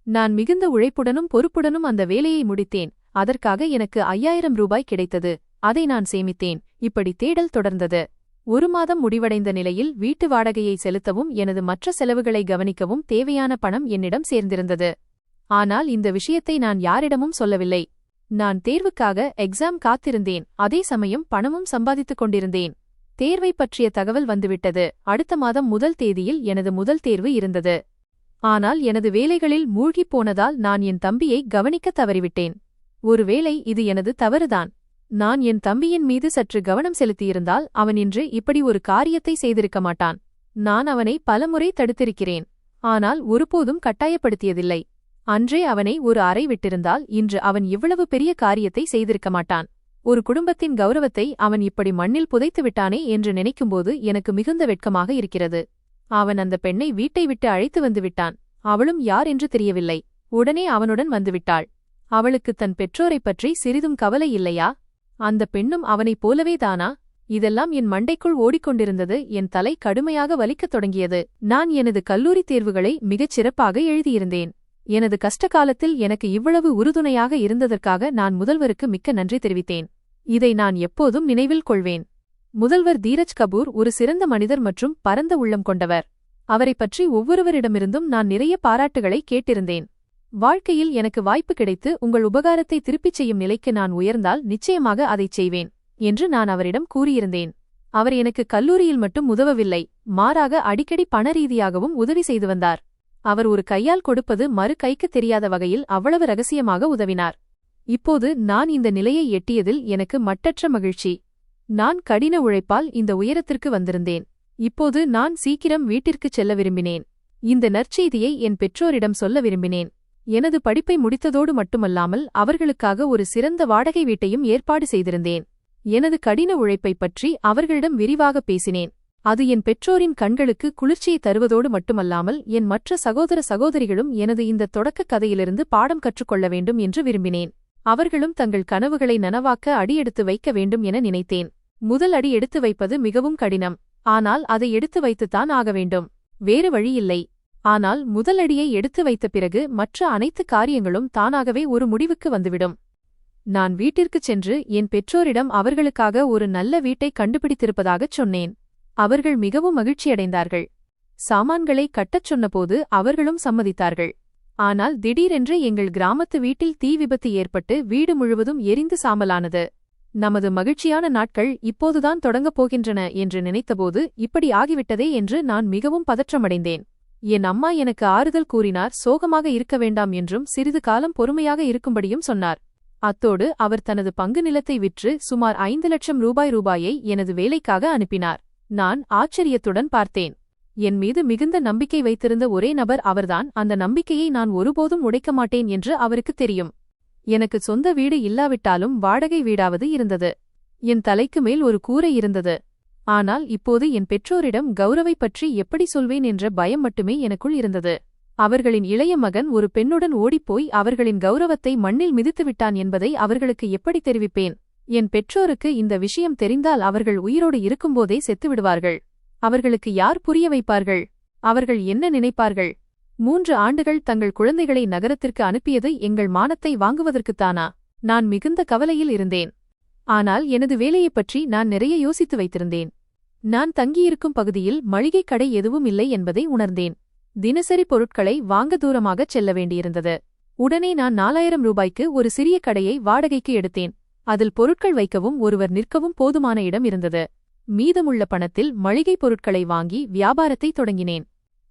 நான் மிகுந்த உழைப்புடனும் பொறுப்புடனும் அந்த வேலையை முடித்தேன். அதற்காக எனக்கு 5000 ரூபாய் கிடைத்தது. அதை நான் சேமித்தேன். இப்படி தேடல் தொடர்ந்தது. 1 மாதம் முடிவடைந்த நிலையில் வீட்டு வாடகையை செலுத்தவும் எனது மற்ற செலவுகளை கவனிக்கவும் தேவையான பணம் என்னிடம் சேர்ந்திருந்தது. ஆனால் இந்த விஷயத்தை நான் யாரிடமும் சொல்லவில்லை. நான் தேர்வுக்காக எக்ஸாம் காத்திருந்தேன். அதே சமயம் பணமும் சம்பாதித்துக் கொண்டிருந்தேன். தேர்வை பற்றிய தகவல் வந்துவிட்டது. அடுத்த மாதம் 1 தேதியில் எனது முதல் தேர்வு இருந்தது. ஆனால் எனது வேலைகளில் மூழ்கிப் போனதால் நான் என் தம்பியை கவனிக்க தவறிவிட்டேன். ஒருவேளை இது எனது தவறுதான். நான் என் தம்பியின் மீது சற்று கவனம் செலுத்தியிருந்தால் அவன் இன்று இப்படி ஒரு காரியத்தை செய்திருக்க மாட்டான். நான் அவனை பலமுறை தடுத்திருக்கிறேன். ஆனால் ஒருபோதும் கட்டாயப்படுத்தியதில்லை. அன்றே அவனை ஒரு அறை விட்டிருந்தால் இன்று அவன் இவ்வளவு பெரிய காரியத்தை செய்திருக்க மாட்டான். ஒரு குடும்பத்தின் கௌரவத்தை அவன் இப்படி மண்ணில் புதைத்து விட்டானே என்று நினைக்கும்போது எனக்கு மிகுந்த வெட்கமாக இருக்கிறது. அவன் அந்த பெண்ணை வீட்டை விட்டு அழைத்து வந்து விட்டான். அவளும் யார் என்று தெரியவில்லை. உடனே அவனுடன் வந்துவிட்டாள். அவளுக்கு தன் பெற்றோரைப் பற்றி சிறிதும் கவலை இல்லையா? அந்த பெண்ணும் அவனைப் போலவே தானா? இதெல்லாம் என் மண்டைக்குள் ஓடிக்கொண்டிருந்தது. என் தலை கடுமையாக வலிக்கத் தொடங்கியது. நான் எனது கல்லூரி தேர்வுகளை மிகச் சிறப்பாக எழுதியிருந்தேன். எனது கஷ்டகாலத்தில் எனக்கு இவ்வளவு உறுதுணையாக இருந்ததற்காக நான் முதல்வருக்கு மிக்க நன்றி தெரிவித்தேன். இதை நான் எப்போதும் நினைவில் கொள்வேன். முதல்வர் தீரஜ் கபூர் ஒரு சிறந்த மனிதர் மற்றும் பரந்த உள்ளம் கொண்டவர். அவரைப் பற்றி ஒவ்வொருவரிடமிருந்தும் நான் நிறைய பாராட்டுகளை கேட்டிருந்தேன். வாழ்க்கையில் எனக்கு வாய்ப்பு கிடைத்து உங்கள் உபகாரத்தை திருப்பிச் செய்யும் நிலைக்கு நான் உயர்ந்தால் நிச்சயமாக அதைச் செய்வேன் என்று நான் அவரிடம் கூறியிருந்தேன். அவர் எனக்கு கல்லூரியில் மட்டும் உதவவில்லை, மாறாக அடிக்கடி பண ரீதியாகவும் உதவி செய்து வந்தார். அவர் ஒரு கையால் கொடுப்பது மறு கைக்குத் தெரியாத வகையில் அவ்வளவு ரகசியமாக உதவினார். இப்போது நான் இந்த நிலையை எட்டியதில் எனக்கு மட்டற்ற மகிழ்ச்சி. நான் கடின உழைப்பால் இந்த உயரத்திற்கு வந்திருந்தேன். இப்போது நான் சீக்கிரம் வீட்டிற்குச் செல்ல விரும்பினேன். இந்த நற்செய்தியை என் பெற்றோரிடம் சொல்ல விரும்பினேன். எனது படிப்பை முடித்ததோடு மட்டுமல்லாமல் அவர்களுக்காக ஒரு சிறந்த வாடகை வீட்டையும் ஏற்பாடு செய்திருந்தேன். எனது கடின உழைப்பைப் பற்றி அவர்களிடம் விரிவாக பேசினேன். அது என் பெற்றோரின் கண்களுக்கு குளிர்ச்சியை தருவதோடு மட்டுமல்லாமல் என் மற்ற சகோதர சகோதரிகளும் எனது இந்த தொடக்கக் கதையிலிருந்து பாடம் கற்றுக்கொள்ள வேண்டும் என்று விரும்பினேன். அவர்களும் தங்கள் கனவுகளை நனவாக்க அடியெடுத்து வைக்க வேண்டும் என நினைத்தேன். முதல் அடி எடுத்து வைப்பது மிகவும் கடினம். ஆனால் அதை எடுத்து வைத்துத்தான் ஆக வேண்டும். வேறு வழியில்லை. ஆனால் முதல் அடியை எடுத்து வைத்த பிறகு மற்ற அனைத்து காரியங்களும் தானாகவே ஒரு முடிவுக்கு வந்துவிடும். நான் வீட்டிற்குச் சென்று என் பெற்றோரிடம் அவர்களுக்காக ஒரு நல்ல வீட்டை கண்டுபிடித்திருப்பதாகச் சொன்னேன். அவர்கள் மிகவும் மகிழ்ச்சியடைந்தார்கள். சாமான்களை கட்டச் சொன்னபோது அவர்களும் சம்மதித்தார்கள். ஆனால் திடீரென்று எங்கள் கிராமத்து வீட்டில் தீ விபத்து ஏற்பட்டு வீடு முழுவதும் எரிந்து சாம்பலானது. நமது மகிழ்ச்சியான நாட்கள் இப்போதுதான் தொடங்கப் போகின்றன என்று நினைத்தபோது இப்படி ஆகிவிட்டதே என்று நான் மிகவும் பதற்றமடைந்தேன். என் அம்மா எனக்கு ஆறுதல் கூறினார். சோகமாக இருக்க வேண்டாம் என்றும் சிறிது காலம் பொறுமையாக இருக்கும்படியும் சொன்னார். அத்தோடு அவர் தனது பங்கு நிலத்தை விற்று சுமார் 5 லட்சம் ரூபாயை எனது வேலைக்காக அனுப்பினார். நான் ஆச்சரியத்துடன் பார்த்தேன். என் மீது மிகுந்த நம்பிக்கை வைத்திருந்த ஒரே நபர் அவர்தான். அந்த நம்பிக்கையை நான் ஒருபோதும் உடைக்க மாட்டேன் என்று அவருக்கு தெரியும். எனக்கு சொந்த வீடு இல்லாவிட்டாலும் வாடகை வீடாவது இருந்தது. என் தலைக்கு மேல் ஒரு கூரை இருந்தது. ஆனால் இப்போது என் பெற்றோரிடம் கௌரவை பற்றி எப்படி சொல்வேன் என்ற பயம் மட்டுமே எனக்குள் இருந்தது. அவர்களின் இளைய மகன் ஒரு பெண்ணுடன் ஓடிப்போய் அவர்களின் கௌரவத்தை மண்ணில் மிதித்துவிட்டான் என்பதை அவர்களுக்கு எப்படி தெரிவிப்பேன்? என் பெற்றோருக்கு இந்த விஷயம் தெரிந்தால் அவர்கள் உயிரோடு இருக்கும்போதே செத்துவிடுவார்கள். அவர்களுக்கு யார் புரிய வைப்பார்கள்? அவர்கள் என்ன நினைப்பார்கள்? 3 ஆண்டுகள் தங்கள் குழந்தைகளை நகரத்திற்கு அனுப்பியது எங்கள் மானத்தை வாங்குவதற்குத்தானா? நான் மிகுந்த கவலையில் இருந்தேன். ஆனால் எனது வேலையைப் பற்றி நான் நிறைய யோசித்து வைத்திருந்தேன். நான் தங்கியிருக்கும் பகுதியில் மளிகை கடை எதுவும் இல்லை என்பதை உணர்ந்தேன். தினசரி பொருட்களை வாங்க தூரமாகச் செல்ல வேண்டியிருந்தது. உடனே நான் 4000 ரூபாய்க்கு ஒரு சிறிய கடையை வாடகைக்கு எடுத்தேன். அதில் பொருட்கள் வைக்கவும் ஒருவர் நிற்கவும் போதுமான இடம் இருந்தது. மீதமுள்ள பணத்தில் மளிகை பொருட்களை வாங்கி வியாபாரத்தை தொடங்கினேன்.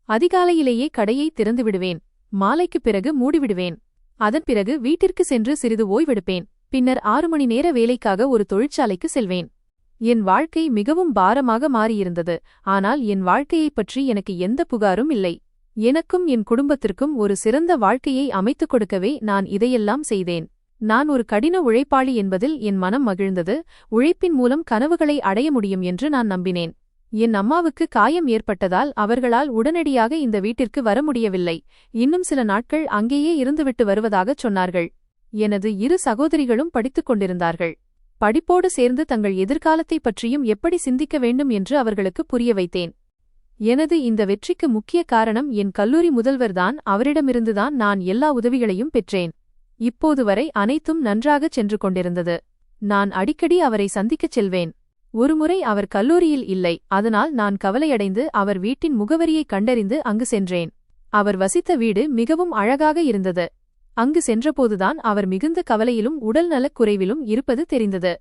அதிகாலையிலேயே கடையை திறந்துவிடுவேன். மாலைக்குப் பிறகு மூடிவிடுவேன். அதன் பிறகு வீட்டிற்கு சென்று சிறிது ஓய்வெடுப்பேன். பின்னர் 6 மணி நேர வேலைக்காக ஒரு தொழிற்சாலைக்கு செல்வேன். என் வாழ்க்கை மிகவும் பாரமாக மாறியிருந்தது. ஆனால் என் வாழ்க்கையைப் பற்றி எனக்கு எந்த புகாரும் இல்லை. எனக்கும் என் குடும்பத்திற்கும் ஒரு சிறந்த வாழ்க்கையை அமைத்துக் கொடுக்கவே நான் இதையெல்லாம் செய்தேன். நான் ஒரு கடின உழைப்பாளி என்பதில் என் மனம் மகிழ்ந்தது. உழைப்பின் மூலம் கனவுகளை அடைய முடியும் என்று நான் நம்பினேன். என் அம்மாவுக்கு காயம் ஏற்பட்டதால் அவர்களால் உடனடியாக இந்த வீட்டிற்கு வர முடியவில்லை. இன்னும் சில நாட்கள் அங்கேயே இருந்துவிட்டு வருவதாகச் சொன்னார்கள். எனது 2 சகோதரிகளும் படித்துக் கொண்டிருந்தார்கள். படிப்போடு சேர்ந்து தங்கள் எதிர்காலத்தைப் பற்றியும் எப்படி சிந்திக்க வேண்டும் என்று அவர்களுக்கு புரிய வைத்தேன். எனது இந்த வெற்றிக்கு முக்கிய காரணம் என் கல்லூரி முதல்வர்தான். அவரிடமிருந்துதான் நான் எல்லா உதவிகளையும் பெற்றேன். இப்போது வரை அனைத்தும் நன்றாகச் சென்று கொண்டிருந்தது. நான் அடிக்கடி அவரை சந்திக்கச் செல்வேன். ஒருமுறை அவர் கல்லூரியில் இல்லை. அதனால் நான் கவலையடைந்து அவர் வீட்டின் முகவரியைக் கண்டறிந்து அங்கு சென்றேன். அவர் வசித்த வீடு மிகவும் அழகாக இருந்தது. அங்கு சென்றபோதுதான் அவர் மிகுந்த கவலையிலும் உடல்நலக் குறைவிலும் இருப்பது தெரிந்தது.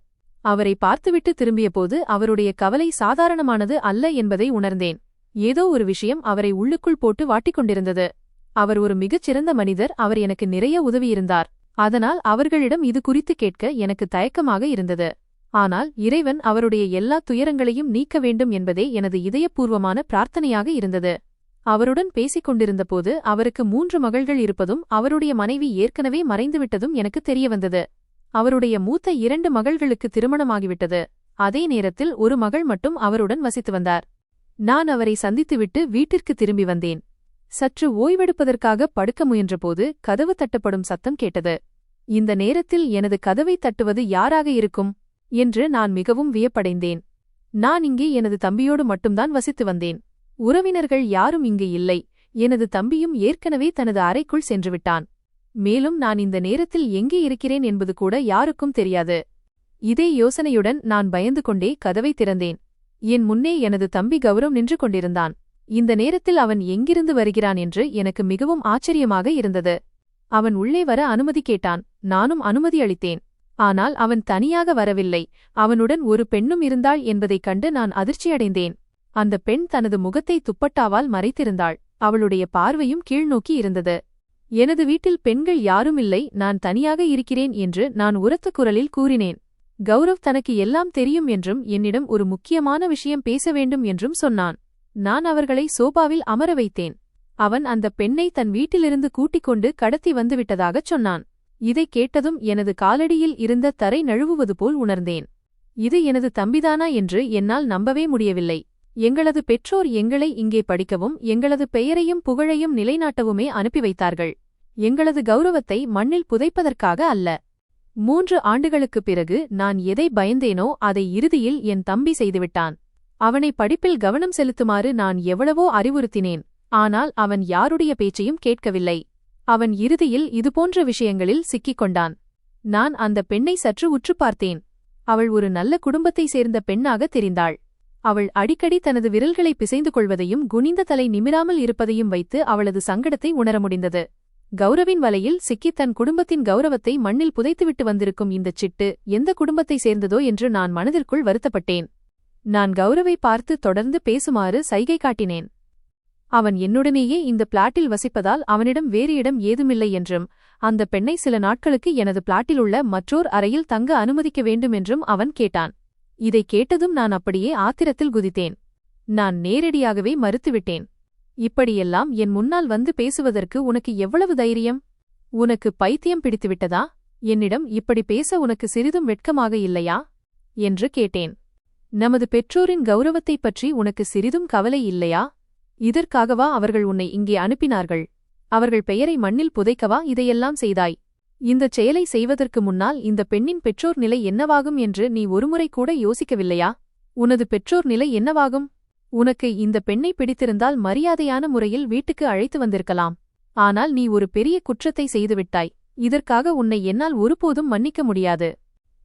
அவரை பார்த்துவிட்டு திரும்பியபோது அவருடைய கவலை சாதாரணமானது அல்ல என்பதை உணர்ந்தேன். ஏதோ ஒரு விஷயம் அவரை உள்ளுக்குள் போட்டு வாட்டிக்கொண்டிருந்தது. அவர் ஒரு மிகச்சிறந்த மனிதர். அவர் எனக்கு நிறைய உதவியிருந்தார். அதனால் அவர்களிடம் இது குறித்து கேட்க எனக்கு தயக்கமாக இருந்தது. ஆனால் இறைவன் அவருடைய எல்லா துயரங்களையும் நீக்க வேண்டும் என்பதே எனது இதயபூர்வமான பிரார்த்தனையாக இருந்தது. அவருடன் பேசிக் கொண்டிருந்தபோது அவருக்கு 3 மகள்கள் இருப்பதும் அவருடைய மனைவி ஏற்கனவே மறைந்துவிட்டதும் எனக்கு தெரியவந்தது. அவருடைய மூத்த 2 மகள்களுக்கு திருமணமாகிவிட்டது. அதே நேரத்தில் ஒரு மகள் மட்டும் அவருடன் வசித்து வந்தார். நான் அவரை சந்தித்துவிட்டு வீட்டிற்கு திரும்பி வந்தேன். சற்று ஓய்வெடுப்பதற்காக படுக்க முயன்றபோது கதவு தட்டப்படும் சத்தம் கேட்டது. இந்த நேரத்தில் எனது கதவை தட்டுவது யாராக இருக்கும் என்று நான் மிகவும் வியப்படைந்தேன். நான் இங்கே எனது தம்பியோடு மட்டும்தான் வசித்து வந்தேன். உறவினர்கள் யாரும் இங்கு இல்லை. எனது தம்பியும் ஏற்கனவே தனது அறைக்குள் சென்றுவிட்டான். மேலும் நான் இந்த நேரத்தில் எங்கே இருக்கிறேன் என்பது கூட யாருக்கும் தெரியாது. இதே யோசனையுடன் நான் பயந்து கொண்டே கதவை திறந்தேன். என் முன்னே எனது தம்பி கௌரவ் நின்று கொண்டிருந்தான். இந்த நேரத்தில் அவன் எங்கிருந்து வருகிறான் என்று எனக்கு மிகவும் ஆச்சரியமாக இருந்தது. அவன் உள்ளே வர அனுமதி கேட்டான். நானும் அனுமதி அளித்தேன். ஆனால் அவன் தனியாக வரவில்லை. அவனுடன் ஒரு பெண்ணும் இருந்தாள் என்பதைக் கண்டு நான் அதிர்ச்சியடைந்தேன். அந்த பெண் தனது முகத்தை துப்பட்டாவால் மறைத்திருந்தாள். அவளுடைய பார்வையும் கீழ்நோக்கி இருந்தது. எனது வீட்டில் பெண்கள் யாரும் இல்லை, நான் தனியாக இருக்கிறேன் என்று நான் உரத்த குரலில் கூறினேன். கௌரவ் தனக்கு எல்லாம் தெரியும் என்றும் என்னிடம் ஒரு முக்கியமான விஷயம் பேச வேண்டும் என்றும் சொன்னான். நான் அவர்களை சோபாவில் அமர வைத்தேன். அவன் அந்த பெண்ணை தன் வீட்டிலிருந்து கூட்டிக் கொண்டு கடத்தி வந்துவிட்டதாகச் சொன்னான். இதைக் கேட்டதும் எனது காலடியில் இருந்த தரை நழுவுவது போல் உணர்ந்தேன். இது எனது தம்பிதானா என்று என்னால் நம்பவே முடியவில்லை. எங்களது பெற்றோர் எங்களை இங்கே படிக்கவும் எங்களது பெயரையும் புகழையும் நிலைநாட்டவுமே அனுப்பி வைத்தார்கள். எங்களது கௌரவத்தை மண்ணில் புதைப்பதற்காக அல்ல. 3 ஆண்டுகளுக்குப் பிறகு நான் எதை பயந்தேனோ அதை இறுதியில் என் தம்பி செய்துவிட்டான். அவனை படிப்பில் கவனம் செலுத்துமாறு நான் எவ்வளவோ அறிவுறுத்தினேன். ஆனால் அவன் யாருடைய பேச்சையும் கேட்கவில்லை. அவன் இறுதியில் இதுபோன்ற விஷயங்களில் சிக்கிக் கொண்டான். நான் அந்த பெண்ணை சற்று உற்று பார்த்தேன். அவள் ஒரு நல்ல குடும்பத்தைச் சேர்ந்த பெண்ணாக தெரிந்தாள். அவள் அடிக்கடி தனது விரல்களை பிசைந்து கொள்வதையும் குனிந்த தலை நிமிராமல் இருப்பதையும் வைத்து அவளது சங்கடத்தை உணர முடிந்தது. கௌரவின் வலையில் சிக்கி தன் குடும்பத்தின் கௌரவத்தை மண்ணில் புதைத்துவிட்டு வந்திருக்கும் இந்தச் சிட்டு எந்த குடும்பத்தை சேர்ந்ததோ என்று நான் மனதிற்குள் வருத்தப்பட்டேன். நான் கௌரவை பார்த்து தொடர்ந்து பேசுமாறு சைகை காட்டினேன். அவன் என்னுடனேயே இந்த பிளாட்டில் வசிப்பதால் அவனிடம் வேறு இடம் ஏதுமில்லை என்றும் அந்த பெண்ணை சில நாட்களுக்கு எனது பிளாட்டிலுள்ள மற்றோர் அறையில் தங்க அனுமதிக்க வேண்டும் என்றும் அவன் கேட்டான். இதை கேட்டதும் நான் அப்படியே ஆத்திரத்தில் குதித்தேன். நான் நேரடியாகவே மறுத்துவிட்டேன். இப்படியெல்லாம் என் முன்னால் வந்து பேசுவதற்கு உனக்கு எவ்வளவு தைரியம்? உனக்கு பைத்தியம் பிடித்துவிட்டதா? என்னிடம் இப்படி பேச உனக்கு சிறிதும் வெட்கமாக இல்லையா என்று கேட்டேன். நமது பெற்றோரின் கௌரவத்தைப் பற்றி உனக்கு சிறிதும் கவலை இல்லையா? இதற்காகவா அவர்கள் உன்னை இங்கே அனுப்பினார்கள்? அவர்கள் பெயரை மண்ணில் புதைக்கவா இதையெல்லாம் செய்தாய்? இந்தச் செயலை செய்வதற்கு முன்னால் இந்த பெண்ணின் பெற்றோர் நிலை என்னவாகும் என்று நீ ஒருமுறை கூட யோசிக்கவில்லையா? உனது பெற்றோர் நிலை என்னவாகும்? உனக்கு இந்த பெண்ணை பிடித்திருந்தால் மரியாதையான முறையில் வீட்டுக்கு அழைத்து வந்திருக்கலாம். ஆனால் நீ ஒரு பெரிய குற்றத்தை செய்துவிட்டாய். இதற்காக உன்னை என்னால் ஒருபோதும் மன்னிக்க முடியாது.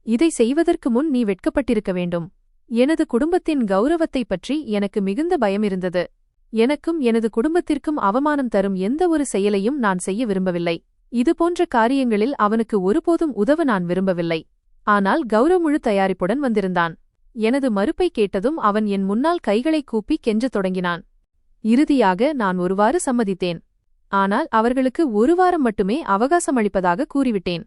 இதை செய்வதற்கு முன் நீ வெட்கப்பட்டிருக்க வேண்டும். எனது குடும்பத்தின் கௌரவத்தைப் பற்றி எனக்கு மிகுந்த பயம் இருந்தது. எனக்கும் எனது குடும்பத்திற்கும் அவமானம் தரும் எந்த ஒரு செயலையும் நான் செய்ய விரும்பவில்லை. இதுபோன்ற காரியங்களில் அவனுக்கு ஒருபோதும் உதவ நான் விரும்பவில்லை. ஆனால் கௌரவ் முழு தயாரிப்புடன் வந்திருந்தான். எனது மறுப்பை கேட்டதும் அவன் என் முன்னால் கைகளைக் கூப்பி கெஞ்சத் தொடங்கினான். இறுதியாக நான் ஒருவாறு சம்மதித்தேன். ஆனால் அவர்களுக்கு ஒரு வாரம் மட்டுமே அவகாசம் அளிப்பதாக கூறிவிட்டேன்.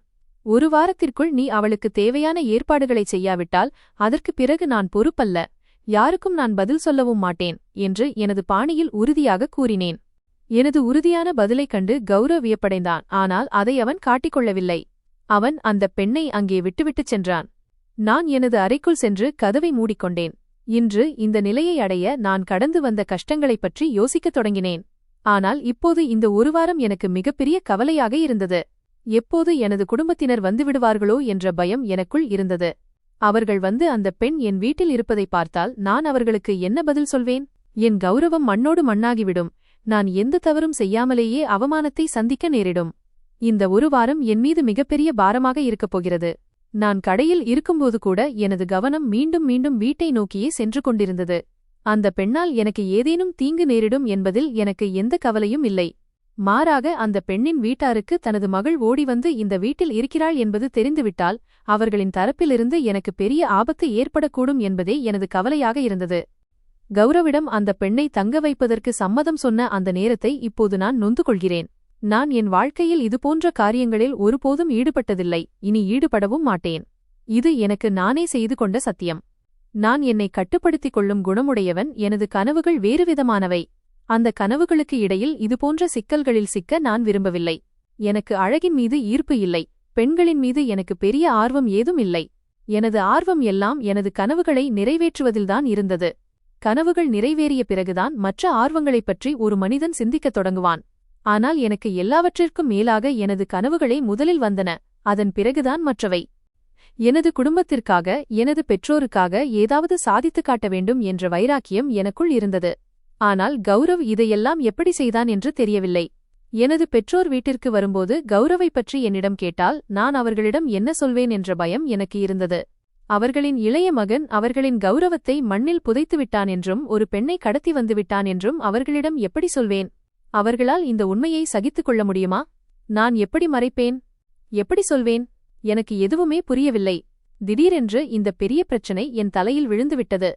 ஒரு வாரத்திற்குள் நீ அவளுக்கு தேவையான ஏற்பாடுகளைச் செய்யாவிட்டால் அதற்குப் பிறகு நான் பொறுப்பல்ல, யாருக்கும் நான் பதில் சொல்லவும் மாட்டேன் என்று எனது பாணியில் உறுதியாக கூறினேன். எனது உறுதியான பதிலைக் கண்டு கௌரவ் வியப்படைந்தான். ஆனால் அதை அவன் காட்டிக்கொள்ளவில்லை. அவன் அந்தப் பெண்ணை அங்கே விட்டுவிட்டுச் சென்றான். நான் எனது அறைக்குள் சென்று கதவை மூடிக்கொண்டேன். இன்று இந்த நிலையை அடைய நான் கடந்து வந்த கஷ்டங்களைப் பற்றி யோசிக்கத் தொடங்கினேன். ஆனால் இப்போது இந்த ஒரு வாரம் எனக்கு மிகப்பெரிய கவலையாக இருந்தது. எப்போது எனது குடும்பத்தினர் வந்துவிடுவார்களோ என்ற பயம் எனக்குள் இருந்தது. அவர்கள் வந்து அந்தப் பெண் என் வீட்டில் இருப்பதை பார்த்தால் நான் அவர்களுக்கு என்ன பதில் சொல்வேன்? என் கௌரவம் மண்ணோடு மண்ணாகிவிடும். நான் எந்த தவறும் செய்யாமலேயே அவமானத்தை சந்திக்க நேரிடும். இந்த ஒரு வாரம் என் மீது மிகப்பெரிய பாரமாக இருக்கப் போகிறது. நான் கடையில் இருக்கும்போது கூட எனது கவனம் மீண்டும் மீண்டும் வீட்டை நோக்கியே சென்று கொண்டிருந்தது. அந்த பெண்ணால் எனக்கு ஏதேனும் தீங்கு நேரிடும் என்பதில் எனக்கு எந்த கவலையும் இல்லை. மாறாக அந்த பெண்ணின் வீட்டாருக்கு தனது மகள் ஓடி வந்து இந்த வீட்டில் இருக்கிறாள் என்பது தெரிந்துவிட்டால் அவர்களின் தரப்பிலிருந்து எனக்கு பெரிய ஆபத்து ஏற்படக்கூடும் என்பதே எனது கவலையாக இருந்தது. கௌரவிடம் அந்த பெண்ணை தங்க வைப்பதற்கு சம்மதம் சொன்ன அந்த நேரத்தை இப்போது நான் நொந்து கொள்கிறேன். நான் என் வாழ்க்கையில் இதுபோன்ற காரியங்களில் ஒருபோதும் ஈடுபட்டதில்லை, இனி ஈடுபடவும் மாட்டேன். இது எனக்கு நானே செய்து கொண்ட சத்தியம். நான் என்னை கட்டுப்படுத்திக் கொள்ளும் குணமுடையவன். எனது கனவுகள் வேறுவிதமானவை. அந்த கனவுகளுக்கு இடையில் இதுபோன்ற சிக்கல்களில் சிக்க நான் விரும்பவில்லை. எனக்கு அழகின் மீது ஈர்ப்பு இல்லை. பெண்களின் மீது எனக்கு பெரிய ஆர்வம் ஏதும் இல்லை. எனது ஆர்வம் எல்லாம் எனது கனவுகளை நிறைவேற்றுவதில்தான் இருந்தது. கனவுகள் நிறைவேறிய பிறகுதான் மற்ற ஆர்வங்களைப் பற்றி ஒரு மனிதன் சிந்திக்கத் தொடங்குவான். ஆனால் எனக்கு எல்லாவற்றிற்கும் மேலாக எனது கனவுகளே முதலில் வந்தன, அதன் பிறகுதான் மற்றவை. எனது குடும்பத்திற்காக, எனது பெற்றோருக்காக ஏதாவது சாதித்துக் காட்ட வேண்டும் என்ற வைராக்கியம் எனக்குள் இருந்தது. ஆனால் கௌரவ் இதையெல்லாம் எப்படி செய்தான் என்று தெரியவில்லை. எனது பெற்றோர் வீட்டிற்கு வரும்போது கௌரவை பற்றி என்னிடம் கேட்டால் நான் அவர்களிடம் என்ன சொல்வேன் என்ற பயம் எனக்கு இருந்தது. அவர்களின் இளைய மகன் அவர்களின் கௌரவத்தை மண்ணில் புதைத்துவிட்டான் என்றும் ஒரு பெண்ணை கடத்தி வந்துவிட்டான் என்றும் அவர்களிடம் எப்படி சொல்வேன்? அவர்களால் இந்த உண்மையை சகித்துக் கொள்ள முடியுமா? நான் எப்படி மறைப்பேன்? எப்படி சொல்வேன்? எனக்கு எதுவுமே புரியவில்லை. திடீரென்று இந்த பெரிய பிரச்சனை என் தலையில் விழுந்துவிட்டது.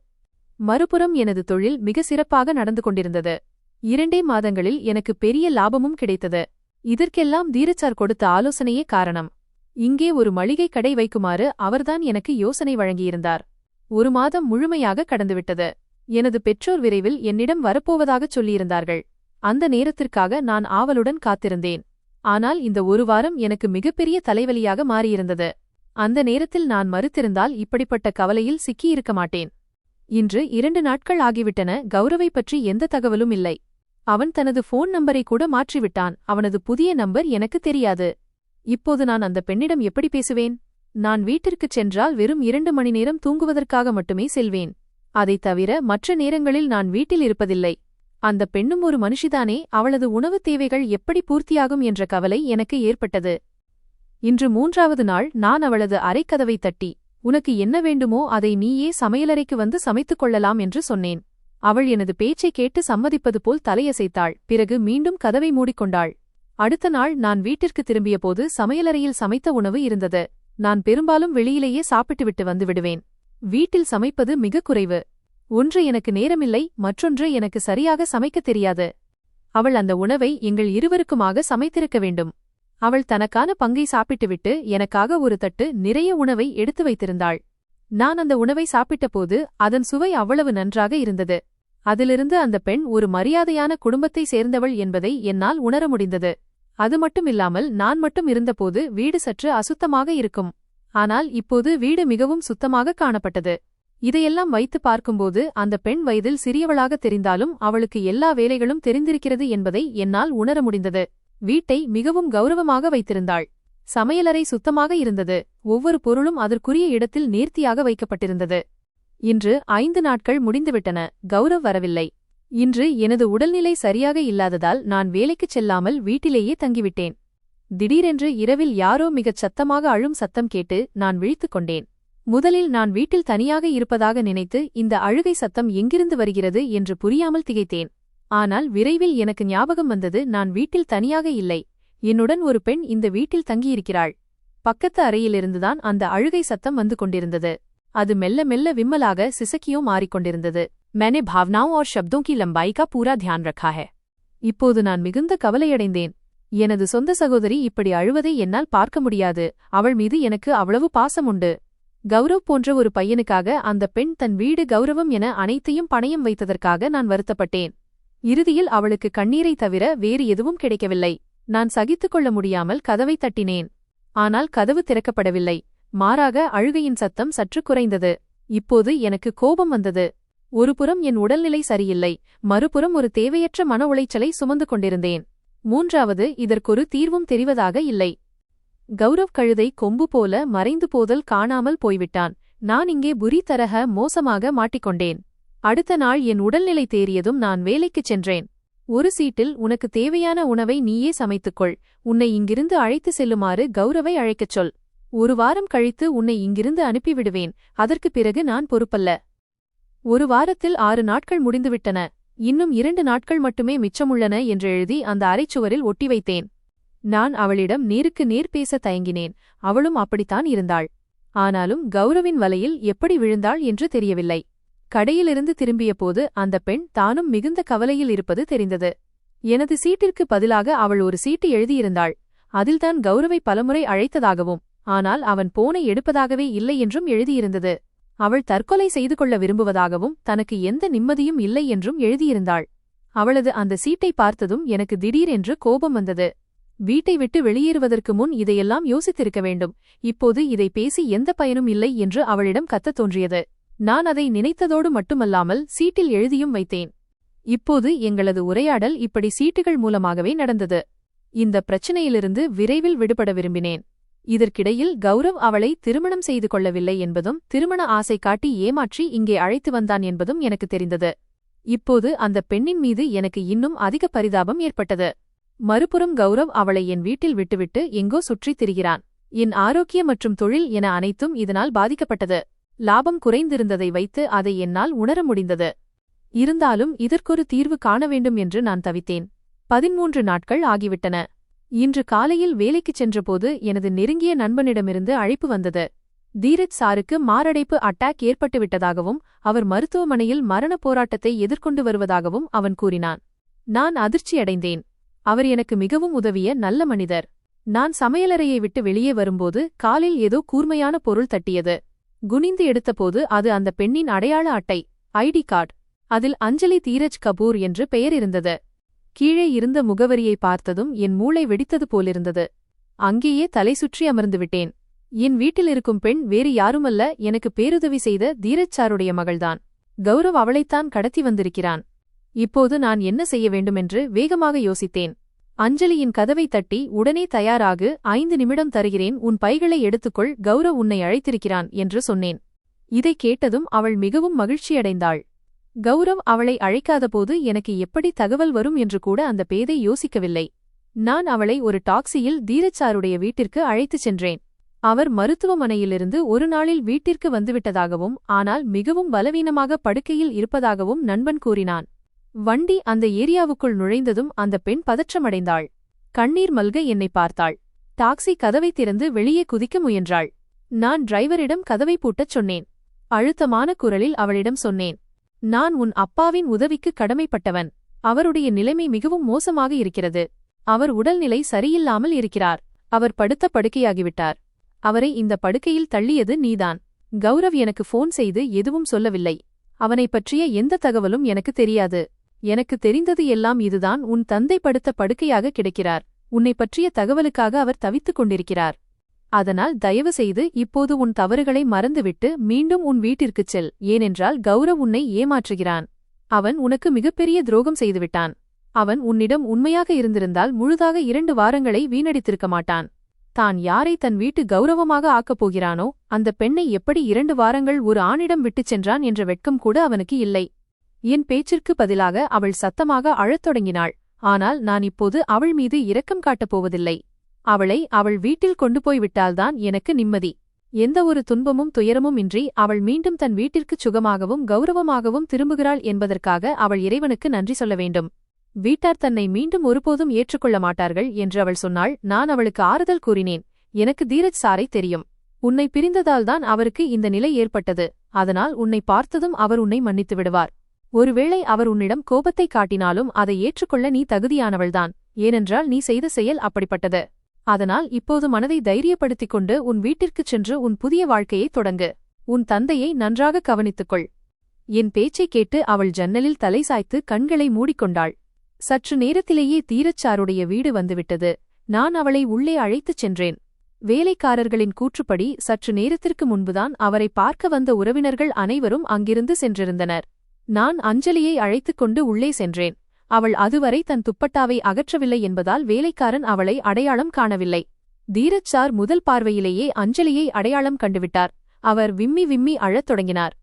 மறுபுறம் எனது தொழில் மிக சிறப்பாக நடந்து கொண்டிருந்தது. 2 மாதங்களில் எனக்கு பெரிய லாபமும் கிடைத்தது. இதற்கெல்லாம் தீரச்சார் கொடுத்த ஆலோசனையே காரணம். இங்கே ஒரு மளிகை கடை வைக்குமாறு அவர்தான் எனக்கு யோசனை வழங்கியிருந்தார். 1 மாதம் முழுமையாக கடந்துவிட்டது. எனது பெற்றோர் விரைவில் என்னிடம் வரப்போவதாகச் சொல்லியிருந்தார்கள். அந்த நேரத்திற்காக நான் ஆவலுடன் காத்திருந்தேன். ஆனால் இந்த ஒரு வாரம் எனக்கு மிகப்பெரிய தலைவலியாக மாறியிருந்தது. அந்த நேரத்தில் நான் மறுத்திருந்தால் இப்படிப்பட்ட கவலையில் சிக்கியிருக்க மாட்டேன். இன்று 2 நாட்கள் ஆகிவிட்டன. கௌரவை பற்றி எந்த தகவலும் இல்லை. அவன் தனது போன் நம்பரை கூட மாற்றிவிட்டான். அவனது புதிய நம்பர் எனக்கு தெரியாது. இப்போது நான் அந்த பெண்ணிடம் எப்படி பேசுவேன்? நான் வீட்டிற்குச் சென்றால் வெறும் 2 மணி நேரம் தூங்குவதற்காக மட்டுமே செல்வேன். அதைத் தவிர மற்ற நேரங்களில் நான் வீட்டில் இருப்பதில்லை. அந்த பெண்ணும் ஒரு மனுஷிதானே, அவளது உணவுத் தேவைகள் எப்படி பூர்த்தியாகும் என்ற கவலை எனக்கு ஏற்பட்டது. இன்று 3வது நாள் நான் அவளது அறைக்கதவை தட்டி, உனக்கு என்ன வேண்டுமோ அதை நீயே சமையலறைக்கு வந்து சமைத்துக் கொள்ளலாம் என்று சொன்னேன். அவள் எனது பேச்சை கேட்டு சம்மதிப்பது போல் தலையசைத்தாள். பிறகு மீண்டும் கதவை மூடிக்கொண்டாள். அடுத்த நாள் நான் வீட்டிற்கு திரும்பியபோது சமையலறையில் சமைத்த உணவு இருந்தது. நான் பெரும்பாலும் வெளியிலேயே சாப்பிட்டுவிட்டு வந்து விடுவேன். வீட்டில் சமைப்பது மிக குறைவு. ஒன்று எனக்கு நேரமில்லை, மற்றொன்று எனக்கு சரியாக சமைக்கத் தெரியாது. அவள் அந்த உணவை எங்கள் இருவருக்குமாக சமைத்திருக்க வேண்டும். அவள் தனக்கான பங்கை சாப்பிட்டுவிட்டு எனக்காக ஒரு தட்டு நிறைய உணவை எடுத்து வைத்திருந்தாள். நான் அந்த உணவை சாப்பிட்டபோது அதன் சுவை அவ்வளவு நன்றாக இருந்தது. அதிலிருந்து அந்த பெண் ஒரு மரியாதையான குடும்பத்தை சேர்ந்தவள் என்பதை என்னால் உணர முடிந்தது. அது மட்டுமில்லாமல் நான் மட்டும் இருந்தபோது வீடு சற்று அசுத்தமாக இருக்கும். ஆனால் இப்போது வீடு மிகவும் சுத்தமாக காணப்பட்டது. இதையெல்லாம் வைத்து பார்க்கும்போது அந்த பெண் வயதில் சிறியவளாக தெரிந்தாலும் அவளுக்கு எல்லா வேலைகளும் தெரிந்திருக்கிறது என்பதை என்னால் உணர முடிந்தது. வீட்டை மிகவும் கௌரவமாக வைத்திருந்தாள். சமையலறை சுத்தமாக இருந்தது. ஒவ்வொரு பொருளும் அதற்குரிய இடத்தில் நேர்த்தியாக வைக்கப்பட்டிருந்தது. இன்று 5 நாட்கள் முடிந்துவிட்டன. கௌரவ் வரவில்லை. இன்று எனது உடல்நிலை சரியாக இல்லாததால் நான் வேலைக்குச் செல்லாமல் வீட்டிலேயே தங்கிவிட்டேன். திடீரென்று இரவில் யாரோ மிகச் சத்தமாக அழும் சத்தம் கேட்டு நான் விழித்துக் கொண்டேன். முதலில் நான் வீட்டில் தனியாக இருப்பதாக நினைத்து இந்த அழுகை சத்தம் எங்கிருந்து வருகிறது என்று புரியாமல் திகைத்தேன். ஆனால் விரைவில் எனக்கு ஞாபகம் வந்தது, நான் வீட்டில் தனியாக இல்லை, என்னுடன் ஒரு பெண் இந்த வீட்டில் தங்கியிருக்கிறாள். பக்கத்து அறையிலிருந்துதான் அந்த அழுகை சத்தம் வந்து கொண்டிருந்தது. அது மெல்ல மெல்ல விம்மலாக சிசக்கியோ மாறிக்கொண்டிருந்தது. मैंने भावनाओं और शब्दों की लंबाई का पूरा ध्यान रखा है. இப்போது நான் மிகுந்த கவலையடைந்தேன். எனது சொந்த சகோதரி இப்படி அழுவதை என்னால் பார்க்க முடியாது. அவள் மீது எனக்கு அவ்வளவு பாசம் உண்டு. கௌரவ் போன்ற ஒரு பையனுக்காக அந்த பெண் தன் வீடு கௌரவம் என அனைத்தையும் பணயம் வைத்ததற்காக நான் வருத்தப்பட்டேன். இறுதியில் அவளுக்கு கண்ணீரை தவிர வேறு எதுவும் கிடைக்கவில்லை. நான் சகித்துக்கொள்ள முடியாமல் கதவை தட்டினேன். ஆனால் கதவு திறக்கப்படவில்லை. மாறாக அழுகையின் சத்தம் சற்று குறைந்தது. இப்போது எனக்கு கோபம் வந்தது. ஒருபுறம் என் உடல்நிலை சரியில்லை, மறுபுறம் ஒரு தேவையற்ற மன உளைச்சலை சுமந்து கொண்டிருந்தேன். மூன்றாவது, இதற்கொரு தீர்வும் தெரிவதாக இல்லை. கௌரவ் கழுதை கொம்பு போல மறைந்து போதல் காணாமல் போய்விட்டான். நான் இங்கே புரி தரக மோசமாக மாட்டிக்கொண்டேன். அடுத்த நாள் என் உடல்நிலை தேறியதும் நான் வேலைக்குச் சென்றேன். ஒரு சீட்டில் உனக்கு தேவையான உணவை நீயே சமைத்துக்கொள், உன்னை இங்கிருந்து அழைத்து செல்லுமாறு கௌரவை அழைக்கச் சொல். ஒரு வாரம் கழித்து உன்னை இங்கிருந்து அனுப்பிவிடுவேன், அதற்குப் பிறகு நான் பொறுப்பல்ல. ஒரு வாரத்தில் 6 நாட்கள் முடிந்துவிட்டன. இன்னும் 2 நாட்கள் மட்டுமே மிச்சமுள்ளன என்று எழுதி அந்த அறைச்சுவரில் ஒட்டி வைத்தேன். நான் அவளிடம் நேருக்கு நேர் பேச தயங்கினேன். அவளும் அப்படித்தான் இருந்தாள். ஆனாலும் கௌரவின் வலையில் எப்படி விழுந்தாள் என்று தெரியவில்லை. கடையிலிருந்து திரும்பியபோது அந்த பெண் தானும் மிகுந்த கவலையில் இருப்பது தெரிந்தது. எனது சீட்டிற்கு பதிலாக அவள் ஒரு சீட்டு எழுதியிருந்தாள். அதில்தான் கௌரவை பலமுறை அழைத்ததாகவும், ஆனால் அவன் போனை எடுப்பதாகவே இல்லை என்றும் எழுதியிருந்தது. அவள் தற்கொலை செய்து கொள்ள விரும்புவதாகவும் தனக்கு எந்த நிம்மதியும் இல்லை என்றும் எழுதியிருந்தாள். அவளது அந்த சீட்டை பார்த்ததும் எனக்கு திடீரென்று கோபம் வந்தது. வீட்டை விட்டு வெளியேறுவதற்கு முன் இதையெல்லாம் யோசித்திருக்க வேண்டும். இப்போது இதை பேசி எந்த பயனும் இல்லை என்று அவளிடம் கத்தத் தோன்றியது. நான் அதை நினைத்ததோடு மட்டுமல்லாமல் சீட்டில் எழுதியும் வைத்தேன். இப்போது எங்களது உரையாடல் இப்படி சீட்டுகள் மூலமாகவே நடந்தது. இந்த பிரச்சனையிலிருந்து விரைவில் விடுபட விரும்பினேன். இதற்கிடையில் கௌரவ் அவளை திருமணம் செய்து கொள்ளவில்லை என்பதும், திருமண ஆசை காட்டி ஏமாற்றி இங்கே அழைத்து வந்தான் என்பதும் எனக்கு தெரிந்தது. இப்போது அந்த பெண்ணின் மீது எனக்கு இன்னும் அதிக பரிதாபம் ஏற்பட்டது. மறுபுறம் கௌரவ் அவளை என் வீட்டில் விட்டுவிட்டு எங்கோ சுற்றித் திரிகிறான். என் ஆரோக்கியம் மற்றும் தொழில் என அனைத்தும் இதனால் பாதிக்கப்பட்டது. லாபம் குறைந்திருந்ததை வைத்து அதை என்னால் உணர முடிந்தது. இருந்தாலும் இதற்கொரு தீர்வு காண வேண்டும் என்று நான் தவித்தேன். 13 நாட்கள் ஆகிவிட்டன. இன்று காலையில் வேலைக்குச் சென்றபோது எனது நெருங்கிய நண்பனிடமிருந்து அழைப்பு வந்தது. தீரஜ் சாருக்கு மாரடைப்பு அட்டாக் ஏற்பட்டுவிட்டதாகவும் அவர் மருத்துவமனையில் மரணப் போராட்டத்தை எதிர்கொண்டு வருவதாகவும் அவன் கூறினான். நான் அதிர்ச்சியடைந்தேன். அவர் எனக்கு மிகவும் உதவிய நல்ல மனிதர். நான் சமையலறையை விட்டு வெளியே வரும்போது காலில் ஏதோ கூர்மையான பொருள் தட்டியது. குனிந்து எடுத்தபோது அது அந்த பெண்ணின் அடையாள அட்டை, ஐடி கார்டு. அதில் அஞ்சலி தீரஜ் கபூர் என்று பெயர் இருந்தது. கீழே இருந்த முகவரியை பார்த்ததும் என் மூளை வெடித்தது போலிருந்தது. அங்கேயே தலை சுற்றி அமர்ந்துவிட்டேன். என் வீட்டில் இருக்கும் பெண் வேறு யாருமல்ல, எனக்கு பேருதவி செய்த தீரஜ் சாருடைய மகள்தான். கௌரவ் அவளைத்தான் கடத்தி வந்திருக்கிறான். இப்போது நான் என்ன செய்ய வேண்டுமென்று வேகமாக யோசித்தேன். அஞ்சலியின் கதவை தட்டி, உடனே தயாராகு, 5 நிமிடம் தருகிறேன், உன் பைகளை எடுத்துக்கொள், கௌரவ் உன்னை அழைத்திருக்கிறான் என்று சொன்னேன். இதைக் கேட்டதும் அவள் மிகவும் மகிழ்ச்சியடைந்தாள். கௌரவ் அவளை அழைக்காதபோது எனக்கு எப்படி தகவல் வரும் என்று கூட அந்த பேதை யோசிக்கவில்லை. நான் அவளை ஒரு டாக்ஸியில் தீரஜ் சாருடைய வீட்டிற்கு அழைத்துச் சென்றேன். அவர் மருத்துவமனையிலிருந்து ஒரு நாளில் வீட்டிற்கு வந்துவிட்டதாகவும், ஆனால் மிகவும் பலவீனமாக படுக்கையில் இருப்பதாகவும் நண்பன் கூறினான். வண்டி அந்த ஏரியாவுக்குள் நுழைந்ததும் அந்த பெண் பதற்றமடைந்தாள். கண்ணீர் மல்க என்னை பார்த்தாள். டாக்ஸி கதவை திறந்து வெளியே குதிக்க முயன்றாள். நான் டிரைவரிடம் கதவை பூட்டச் சொன்னேன். அழுத்தமான குரலில் அவளிடம் சொன்னேன், நான் உன் அப்பாவின் உதவிக்கு கடமைப்பட்டவன். அவருடைய நிலைமை மிகவும் மோசமாக இருக்கிறது. அவர் உடல்நிலை சரியில்லாமல் இருக்கிறார். அவர் படுத்த படுக்கையாகிவிட்டார். அவரை இந்த படுக்கையில் தள்ளியது நீதான். கௌரவ் எனக்கு ஃபோன் செய்து எதுவும் சொல்லவில்லை. அவனைப் பற்றிய எந்த தகவலும் எனக்கு தெரியாது. எனக்கு தெரிந்தது எல்லாம் இதுதான், உன் தந்தை படுத்த படுக்கையாக கிடக்கிறார். உன்னைப் பற்றிய தகவலுக்காக அவர் தவித்துக் கொண்டிருக்கிறார். அதனால் தயவு செய்து இப்போது உன் தவறுகளை மறந்துவிட்டு மீண்டும் உன் வீட்டிற்குச் செல். ஏனென்றால் கௌரவ் உன்னை ஏமாற்றுகிறான். அவன் உனக்கு மிகப்பெரிய துரோகம் செய்துவிட்டான். அவன் உன்னிடம் உண்மையாக இருந்திருந்தால் முழுதாக 2 வாரங்களை வீணடித்திருக்க மாட்டான். தான் யாரை தன் வீட்டு கௌரவமாக ஆக்கப் போகிறானோ அந்த பெண்ணை எப்படி 2 வாரங்கள் ஒரு ஆணிடம் விட்டுச் சென்றான் என்ற வெட்கம் கூட அவனுக்கு இல்லை. என் பேச்சிற்கு பதிலாக அவள் சத்தமாக அழத் தொடங்கினாள். ஆனால் நான் இப்போது அவள் மீது இரக்கம் காட்டப் போவதில்லை. அவளை அவள் வீட்டில் கொண்டு போய் விட்டால்தான் எனக்கு நிம்மதி. எந்த ஒரு துன்பமும் துயரமும் இன்றி அவள் மீண்டும் தன் வீட்டிற்குச் சுகமாகவும் கௌரவமாகவும் திரும்புகிறாள் என்பதற்காக அவள் இறைவனுக்கு நன்றி சொல்ல வேண்டும். வீட்டார் தன்னை மீண்டும் ஒருபோதும் ஏற்றுக்கொள்ள மாட்டார்கள் என்று அவள் சொன்னாள். நான் அவளுக்கு ஆறுதல் கூறினேன். எனக்கு தீரஜ் சாரை தெரியும். உன்னை பிரிந்ததால்தான் அவருக்கு இந்த நிலை ஏற்பட்டது. அதனால் உன்னை பார்த்ததும் அவர் உன்னை மன்னித்து விடுவார். ஒருவேளை அவர் உன்னிடம் கோபத்தை காட்டினாலும் அதை ஏற்றுக்கொள்ள நீ தகுதியானவள்தான். ஏனென்றால் நீ செய்த செயல் அப்படிப்பட்டது. அதனால் இப்போது மனதை தைரியப்படுத்திக் கொண்டு உன் வீட்டிற்குச் சென்று உன் புதிய வாழ்க்கையைத் தொடங்கு. உன் தந்தையை நன்றாக கவனித்துக்கொள். என் பேச்சைக் கேட்டு அவள் ஜன்னலில் தலை சாய்த்து கண்களை மூடிக்கொண்டாள். சற்று நேரத்திலேயே தீரஜ் சாருடைய வீடு வந்துவிட்டது. நான் அவளை உள்ளே அழைத்துச் சென்றேன். வேலைக்காரர்களின் கூற்றுப்படி சற்று நேரத்திற்கு முன்புதான் அவரை பார்க்க வந்த உறவினர்கள் அனைவரும் அங்கிருந்து சென்றிருந்தனர். நான் அஞ்சலியை அழைத்துக் கொண்டு உள்ளே சென்றேன். அவள் அதுவரை தன் துப்பட்டாவை அகற்றவில்லை என்பதால் வேலைக்காரன் அவளை அடையாளம் காணவில்லை. தீரஜ் சார் முதல் பார்வையிலேயே அஞ்சலியை அடையாளம் கண்டுவிட்டார். அவர் விம்மி விம்மி அழத் தொடங்கினார்.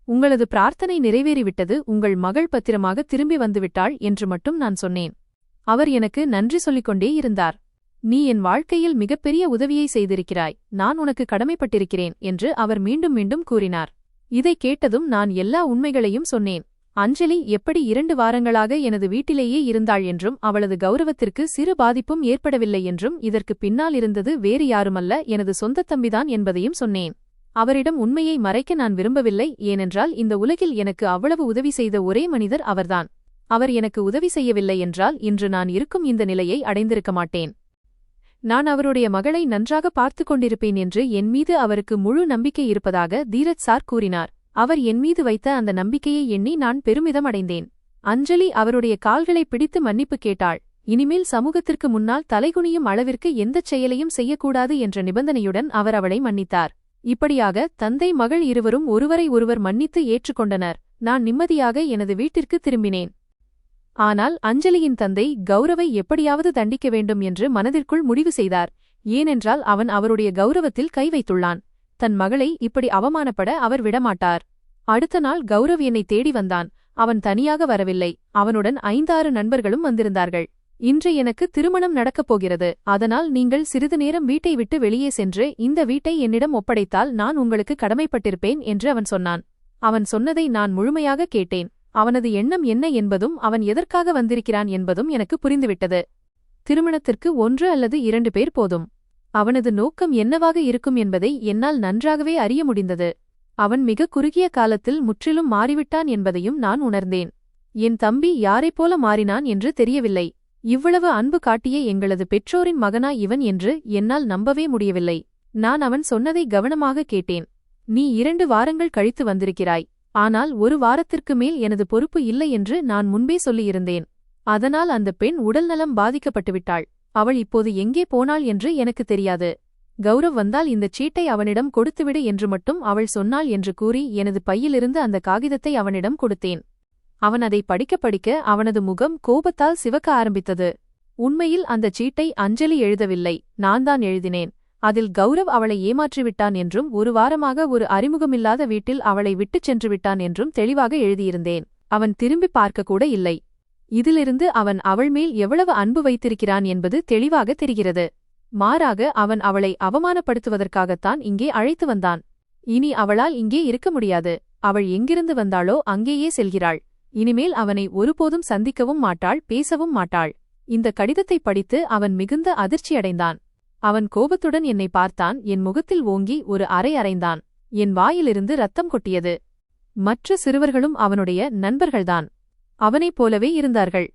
உங்களது பிரார்த்தனை நிறைவேறிவிட்டது, உங்கள் மகள் பத்திரமாக திரும்பி வந்துவிட்டாள் என்று மட்டும் நான் சொன்னேன். அவர் எனக்கு நன்றி சொல்லிக் கொண்டே இருந்தார். நீ என் வாழ்க்கையில் மிகப்பெரிய உதவியை செய்திருக்கிறாய், நான் உனக்கு கடமைப்பட்டிருக்கிறேன் என்று அவர் மீண்டும் மீண்டும் கூறினார். இதைக் கேட்டதும் நான் எல்லா உண்மைகளையும் சொன்னேன். அஞ்சலி எப்படி 2 வாரங்களாக எனது வீட்டிலேயே இருந்தாள் என்றும் அவளது கௌரவத்திற்கு சிறு பாதிப்பும் ஏற்படவில்லை என்றும் இதற்கு பின்னால் இருந்தது வேறு யாருமல்ல எனது சொந்தத் தம்பிதான் என்பதையும் சொன்னேன். அவரிடம் உண்மையை மறைக்க நான் விரும்பவில்லை. ஏனென்றால் இந்த உலகில் எனக்கு அவ்வளவு உதவி செய்த ஒரே மனிதர் அவர்தான். அவர் எனக்கு உதவி செய்யவில்லை என்றால் இன்று நான் இருக்கும் இந்த நிலையை அடைந்திருக்க மாட்டேன். நான் அவருடைய மகளை நன்றாக பார்த்துக் கொண்டிருப்பேன் என்று என் மீது அவருக்கு முழு நம்பிக்கை இருப்பதாக தீரஜ் சார் கூறினார். அவர் என் மீது வைத்த அந்த நம்பிக்கையை எண்ணி நான் பெருமிதம் அடைந்தேன். அஞ்சலி அவருடைய கால்களை பிடித்து மன்னிப்பு கேட்டாள். இனிமேல் சமூகத்திற்கு முன்னால் தலைகுனியும் அளவிற்கு எந்தச் செயலையும் செய்யக்கூடாது என்ற நிபந்தனையுடன் அவர் அவளை மன்னித்தார். இப்படியாக தந்தை மகள் இருவரும் ஒருவரை ஒருவர் மன்னித்து ஏற்றுக்கொண்டனர். நான் நிம்மதியாக எனது வீட்டிற்கு திரும்பினேன். ஆனால் அஞ்சலியின் தந்தை கௌரவை எப்படியாவது தண்டிக்க வேண்டும் என்று மனதிற்குள் முடிவு செய்தார். ஏனென்றால் அவன் அவருடைய கௌரவத்தில் கை வைத்துள்ளான். தன் மகளை இப்படி அவமானப்பட அவர் விடமாட்டார். அடுத்த நாள் கௌரவ் என்னை தேடி வந்தான். அவன் தனியாக வரவில்லை, அவனுடன் 5-6 நண்பர்களும் வந்திருந்தார்கள். இன்று எனக்கு திருமணம் நடக்கப் போகிறது. அதனால் நீங்கள் சிறிது நேரம் வீட்டை விட்டு வெளியே சென்று இந்த வீட்டை என்னிடம் ஒப்படைத்தால் நான் உங்களுக்கு கடமைப்பட்டிருப்பேன் என்று அவன் சொன்னான். அவன் சொன்னதை நான் முழுமையாக கேட்டேன். அவனது எண்ணம் என்ன என்பதும் அவன் எதற்காக வந்திருக்கிறான் என்பதும் எனக்கு புரிந்துவிட்டது. திருமணத்திற்கு 1 அல்லது 2 பேர் போதும். அவனது நோக்கம் என்னவாக இருக்கும் என்பதை என்னால் நன்றாகவே அறிய முடிந்தது. அவன் மிக குறுகிய காலத்தில் முற்றிலும் மாறிவிட்டான் என்பதையும் நான் உணர்ந்தேன். என் தம்பி யாரைப்போல மாறினான் என்று தெரியவில்லை. இவ்வளவு அன்பு காட்டிய எங்களது பெற்றோரின் மகனா இவன் என்று என்னால் நம்பவே முடியவில்லை. நான் அவன் சொன்னதை கவனமாக கேட்டேன். நீ 2 வாரங்கள் கழித்து வந்திருக்கிறாய். ஆனால் 1 வாரத்திற்கு மேல் எனது பொறுப்பு இல்லை என்று நான் முன்பே சொல்லியிருந்தேன். அதனால் அந்த பெண் உடல்நலம் பாதிக்கப்பட்டுவிட்டாள். அவள் இப்போது எங்கே போனாள் என்று எனக்கு தெரியாது. கௌரவ் வந்தால் இந்தச் சீட்டை அவனிடம் கொடுத்துவிடு என்று மட்டும் அவள் சொன்னாள் என்று கூறி எனது பையிலிருந்து அந்த காகிதத்தை அவனிடம் கொடுத்தேன். அவன் அதை படிக்க படிக்க அவனது முகம் கோபத்தால் சிவக்க ஆரம்பித்தது. உண்மையில் அந்தச் சீட்டை அஞ்சலி எழுதவில்லை, நான்தான் எழுதினேன். அதில் கௌரவ் அவளை ஏமாற்றிவிட்டான் என்றும் 1 வாரமாக ஒரு அறிமுகமில்லாத வீட்டில் அவளை விட்டுச் சென்று விட்டான் என்றும் தெளிவாக எழுதியிருந்தேன். அவன் திரும்பி பார்க்கக்கூட இல்லை. இதிலிருந்து அவன் அவள் மேல் எவ்வளவு அன்பு வைத்திருக்கிறான் என்பது தெளிவாக தெரிகிறது. மாறாக அவன் அவளை அவமானப்படுத்துவதற்காகத்தான் இங்கே அழைத்து வந்தான். இனி அவளால் இங்கே இருக்க முடியாது. அவள் எங்கிருந்து வந்தாளோ அங்கேயே செல்கிறாள். இனிமேல் அவனை ஒருபோதும் சந்திக்கவும் மாட்டாள், பேசவும் மாட்டாள். இந்த கடிதத்தை படித்து அவன் மிகுந்த அதிர்ச்சியடைந்தான். அவன் கோபத்துடன் என்னை பார்த்தான். என் முகத்தில் ஓங்கி ஒரு அறை அறைந்தான். என் வாயிலிருந்து ரத்தம் கொட்டியது. மற்ற சிறுவர்களும் அவனுடைய நண்பர்கள்தான். அவனைப் போலவே இருந்தார்கள்.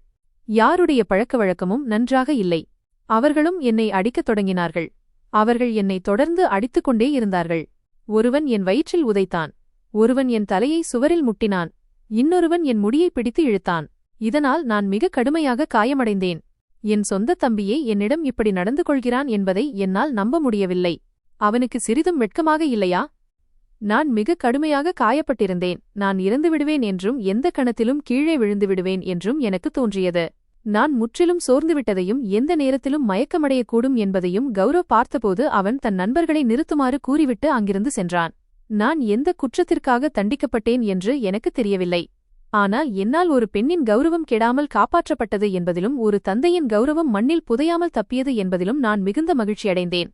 யாருடைய பழக்க வழக்கமும் நன்றாக இல்லை. அவர்களும் என்னை அடிக்கத் தொடங்கினார்கள். அவர்கள் என்னை தொடர்ந்து அடித்துக்கொண்டே இருந்தார்கள். ஒருவன் என் வயிற்றில் உதைத்தான். ஒருவன் என் தலையை சுவரில் முட்டினான். இன்னொருவன் என் முடியை பிடித்து இழுத்தான். இதனால் நான் மிக கடுமையாக காயமடைந்தேன். என் சொந்தத் தம்பியே என்னிடம் இப்படி நடந்து கொள்கிறான் என்பதை என்னால் நம்ப முடியவில்லை. அவனுக்கு சிறிதும் வெட்கமாக இல்லையா? நான் மிக கடுமையாக காயப்பட்டிருந்தேன். நான் இறந்துவிடுவேன் என்றும் எந்த கணத்திலும் கீழே விழுந்து விடுவேன் என்றும் எனக்கு தோன்றியது. நான் முற்றிலும் சோர்ந்துவிட்டதையும் எந்த நேரத்திலும் மயக்கமடையக்கூடும் என்பதையும் கௌரவ் பார்த்தபோது அவன் தன் நண்பர்களை நிறுத்துமாறு கூறிவிட்டு அங்கிருந்து சென்றான். நான் எந்த குற்றத்திற்காக தண்டிக்கப்பட்டேன் என்று எனக்கு தெரியவில்லை. ஆனால் என்னால் ஒரு பெண்ணின் கௌரவம் கெடாமல் காப்பாற்றப்பட்டது என்பதிலும் ஒரு தந்தையின் கௌரவம் மண்ணில் புதையாமல் தப்பியது என்பதிலும் நான் மிகுந்த மகிழ்ச்சியடைந்தேன்.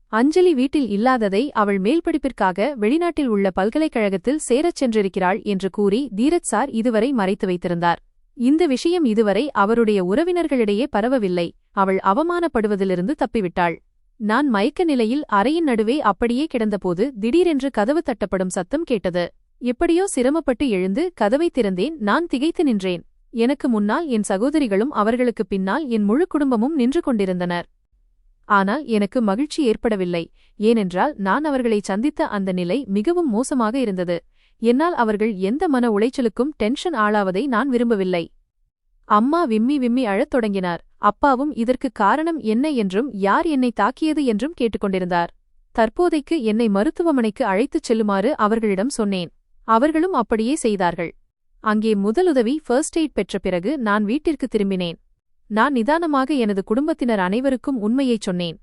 அஞ்சலி வீட்டில் இல்லாததை அவள் மேல்படிப்பிற்காக வெளிநாட்டில் உள்ள பல்கலைக்கழகத்தில் சேரச் சென்றிருக்கிறாள் என்று கூறி தீரஜ் சார் இதுவரை மறைத்து வைத்திருந்தார். இந்த விஷயம் இதுவரை அவருடைய உறவினர்களிடையே பரவவில்லை. அவள் அவமானப்படுவதிலிருந்து தப்பிவிட்டாள். நான் மயக்க நிலையில் அறையின் நடுவே அப்படியே கிடந்தபோது திடீரென்று கதவு தட்டப்படும் சத்தம் கேட்டது. எப்படியோ சிரமப்பட்டு எழுந்து கதவை திறந்தேன். நான் திகைத்து நின்றேன். எனக்கு முன்னால் என் சகோதரிகளும் அவர்களுக்குப் பின்னால் என் முழு குடும்பமும் நின்று கொண்டிருந்தனர். ஆனால் எனக்கு மகிழ்ச்சி ஏற்படவில்லை. ஏனென்றால் நான் அவர்களை சந்தித்த அந்த நிலை மிகவும் மோசமாக இருந்தது. என்னால் அவர்கள் எந்த மன உளைச்சலுக்கும் டென்ஷன் ஆளாவதை நான் விரும்பவில்லை. அம்மா விம்மி விம்மி அழத் தொடங்கினார். அப்பாவும் இதற்கு காரணம் என்ன என்றும் யார் என்னை தாக்கியது என்றும் கேட்டுக்கொண்டிருந்தார். தற்போதைக்கு என்னை மருத்துவமனைக்கு அழைத்துச் செல்லுமாறு அவர்களிடம் சொன்னேன். அவர்களும் அப்படியே செய்தார்கள். அங்கே முதலுதவி ஃபர்ஸ்ட் எய்ட் பெற்ற பிறகு நான் வீட்டிற்கு திரும்பினேன். நான் நிதானமாக எனது குடும்பத்தினர் அனைவருக்கும் உண்மையைச் சொன்னேன்.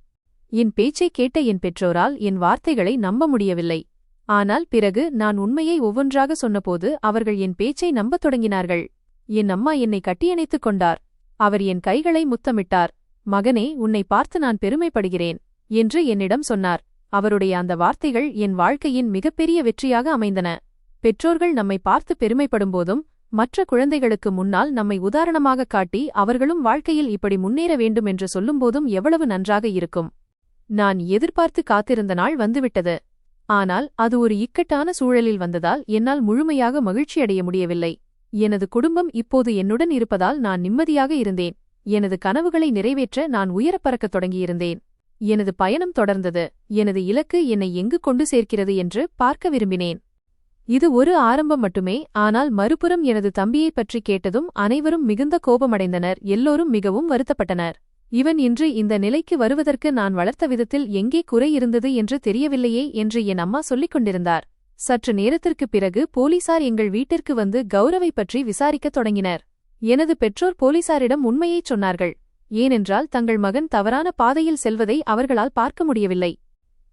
என் பேச்சைக் கேட்ட என் பெற்றோரால் என் வார்த்தைகளை நம்ப முடியவில்லை. ஆனால் பிறகு நான் உண்மையை ஒவ்வொன்றாக சொன்னபோது அவர்கள் என் பேச்சை நம்பத் தொடங்கினார்கள். என் அம்மா என்னை கட்டியணைத்துக் கொண்டார். அவர் என் கைகளை முத்தமிட்டார். மகனே, உன்னை பார்த்து நான் பெருமைப்படுகிறேன் என்று என்னிடம் சொன்னார். அவருடைய அந்த வார்த்தைகள் என் வாழ்க்கையின் மிகப்பெரிய வெற்றியாக அமைந்தன. பெற்றோர்கள் நம்மை பார்த்து பெருமைப்படும்போதும் மற்ற குழந்தைகளுக்கு முன்னால் நம்மை உதாரணமாக காட்டி அவர்களும் வாழ்க்கையில் இப்படி முன்னேற வேண்டும் என்று சொல்லும்போதும் எவ்வளவு நன்றாக இருக்கும். நான் எதிர்பார்த்து காத்திருந்த நாள் வந்துவிட்டது. ஆனால் அது ஒரு இக்கட்டான சூழலில் வந்ததால் என்னால் முழுமையாக மகிழ்ச்சியடைய முடியவில்லை. எனது குடும்பம் இப்போது என்னுடன் இருப்பதால் நான் நிம்மதியாக இருந்தேன். எனது கனவுகளை நிறைவேற்ற நான் உயரப் பறக்கத் தொடங்கியிருந்தேன். எனது பயணம் தொடர்ந்தது. எனது இலக்கு என்னை எங்கு கொண்டு சேர்க்கிறது என்று பார்க்க விரும்பினேன். இது ஒரு ஆரம்பம் மட்டுமே. ஆனால் மறுபுறம் எனது தம்பியைப் பற்றி கேட்டதும் அனைவரும் மிகுந்த கோபமடைந்தனர். எல்லோரும் மிகவும் வருத்தப்பட்டனர். இவன் இன்று இந்த நிலைக்கு வருவதற்கு நான் வளர்த்த விதத்தில் எங்கே குறை இருந்தது என்று தெரியவில்லையே என்று என் அம்மா சொல்லிக் கொண்டிருந்தார். சற்று நேரத்திற்குப் பிறகு போலீசார் எங்கள் வீட்டிற்கு வந்து கௌரவை பற்றி விசாரிக்கத் தொடங்கினர். எனது பெற்றோர் போலீசாரிடம் உண்மையைச் சொன்னார்கள். ஏனென்றால் தங்கள் மகன் தவறான பாதையில் செல்வதை அவர்களால் பார்க்க முடியவில்லை.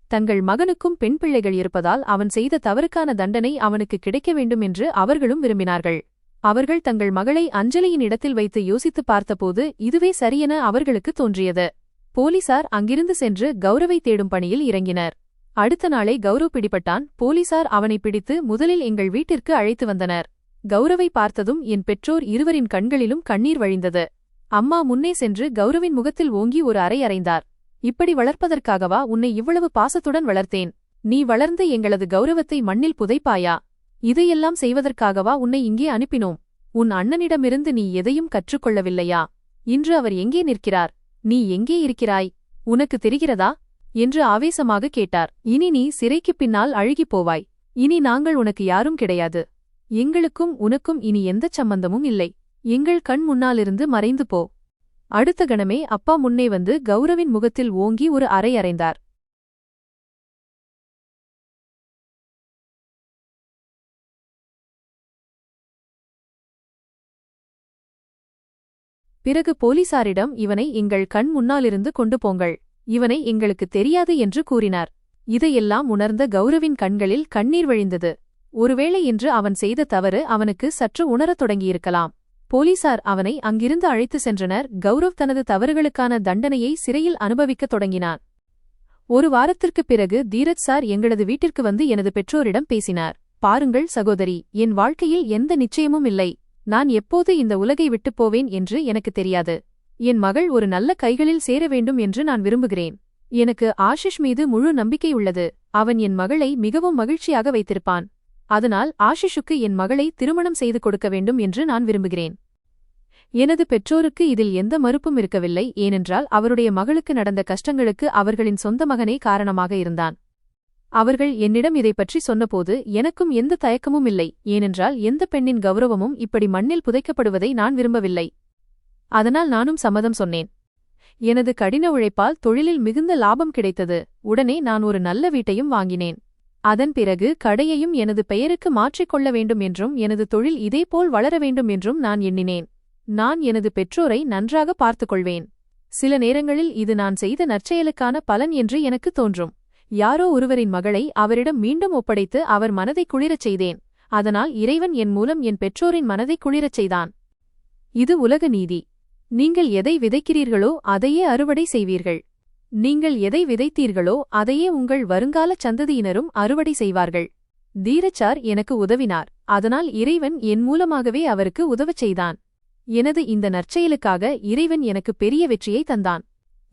தங்கள் மகனுக்கும் பெண் பிள்ளைகள் இருப்பதால் அவன் செய்த தவறுக்கான தண்டனை அவனுக்கு கிடைக்க வேண்டும் என்று அவர்களும் விரும்பினார்கள். அவர்கள் தங்கள் மகளை அஞ்சலியின் இடத்தில் வைத்து யோசித்துப் பார்த்தபோது இதுவே சரியென அவர்களுக்கு தோன்றியது. போலீசார் அங்கிருந்து சென்று கௌரவை தேடும் பணியில் இறங்கினர். அடுத்த நாளே கௌரவ் பிடிபட்டான். போலீசார் அவனை பிடித்து முதலில் எங்கள் வீட்டிற்கு அழைத்து வந்தனர். கௌரவை பார்த்ததும் என் பெற்றோர் இருவரின் கண்களிலும் கண்ணீர் வழிந்தது. அம்மா முன்னே சென்று கௌரவின் முகத்தில் ஓங்கி ஒரு அறை அறைந்தார். இப்படி வளர்ப்பதற்காகவா உன்னை இவ்வளவு பாசத்துடன் வளர்த்தேன்? நீ வளர்ந்து எங்களது கௌரவத்தை மண்ணில் புதைப்பாயா? இதையெல்லாம் செய்வதற்காகவா உன்னை இங்கே அனுப்பினோம்? உன் அண்ணனிடமிருந்து நீ எதையும் கற்றுக்கொள்ளவில்லையா? இன்று அவர் எங்கே நிற்கிறார்? நீ எங்கே இருக்கிறாய்? உனக்கு தெரிகிறதா என்று ஆவேசமாக கேட்டார். இனி நீ சிறைக்குப் பின்னால் அழுகிப் போவாய். இனி நாங்கள் உனக்கு யாரும் கிடையாது. எங்களுக்கும் உனக்கும் இனி எந்தச் சம்பந்தமும் இல்லை. எங்கள் கண் முன்னாலிருந்து மறைந்து போ. அடுத்த கணமே அப்பா முன்னே வந்து கௌரவின் முகத்தில் ஓங்கி ஒரு அறை அறைந்தார். பிறகு போலீசாரிடம் இவனை எங்கள் கண் முன்னாலிருந்து கொண்டு போங்கள். இவனை எங்களுக்கு தெரியாது என்று கூறினார். இதையெல்லாம் உணர்ந்த கௌரவின் கண்களில் கண்ணீர் வழிந்தது. ஒருவேளை இன்று அவன் செய்த தவறு அவனுக்கு சற்று உணரத் தொடங்கியிருக்கலாம். போலீசார் அவனை அங்கிருந்து அழைத்து சென்றனர். கௌரவ் தனது தவறுகளுக்கான தண்டனையை சிறையில் அனுபவிக்கத் தொடங்கினான். ஒரு வாரத்திற்குப் பிறகு தீரஜ் சார் எங்களது வீட்டிற்கு வந்து எனது பெற்றோரிடம் பேசினார். பாருங்கள் சகோதரி, என் வாழ்க்கையில் எந்த நிச்சயமும் இல்லை. நான் எப்போது இந்த உலகை விட்டுப் போவேன் என்று எனக்கு தெரியாது. என் மகள் ஒரு நல்ல கைகளில் சேர வேண்டும் என்று நான் விரும்புகிறேன். எனக்கு ஆஷிஷ் மீது முழு நம்பிக்கை உள்ளது. அவன் என் மகளை மிகவும் மகிழ்ச்சியாக வைத்திருப்பான். அதனால் ஆஷிஷுக்கு என் மகளை திருமணம் செய்து கொடுக்க வேண்டும் என்று நான் விரும்புகிறேன். எனது பெற்றோருக்கு இதில் எந்த மறுப்பும் இருக்கவில்லை. ஏனென்றால் அவருடைய மகளுக்கு நடந்த கஷ்டங்களுக்கு அவர்களின் சொந்த மகனே காரணமாக இருந்தான். அவர்கள் என்னிடம் இதைப்பற்றி சொன்னபோது எனக்கும் எந்த தயக்கமும் இல்லை. ஏனென்றால் எந்த பெண்ணின் கௌரவமும் இப்படி மண்ணில் புதைக்கப்படுவதை நான் விரும்பவில்லை. அதனால் நானும் சம்மதம் சொன்னேன். எனது கடின உழைப்பால் தொழிலில் மிகுந்த லாபம் கிடைத்தது. உடனே நான் ஒரு நல்ல வீட்டையும் வாங்கினேன். அதன் பிறகு கடையையும் எனது பெயருக்கு மாற்றிக்கொள்ள வேண்டும் என்றும் எனது தொழில் இதேபோல் வளர வேண்டும் என்றும் நான் எண்ணினேன். நான் எனது பெற்றோரை நன்றாக பார்த்துக்கொள்வேன். சில நேரங்களில் இது நான் செய்த நற்செயலுக்கான பலன் என்று எனக்கு தோன்றும். யாரோ ஒருவரின் மகளை அவரிடம் மீண்டும் ஒப்படைத்து அவர் மனதை குளிரச் செய்தேன். அதனால் இறைவன் என் மூலம் என் பெற்றோரின் மனதை குளிரச் செய்தான். இது உலக நீதி. நீங்கள் எதை விதைக்கிறீர்களோ அதையே அறுவடை செய்வீர்கள். நீங்கள் எதை விதைத்தீர்களோ அதையே உங்கள் வருங்கால சந்ததியினரும் அறுவடை செய்வார்கள். தீரச்சார் எனக்கு உதவினார், அதனால் இறைவன் என் மூலமாகவே அவருக்கு உதவச் செய்தான். எனது இந்த நற்செயலுக்காக இறைவன் எனக்கு பெரிய வெற்றியை தந்தான்.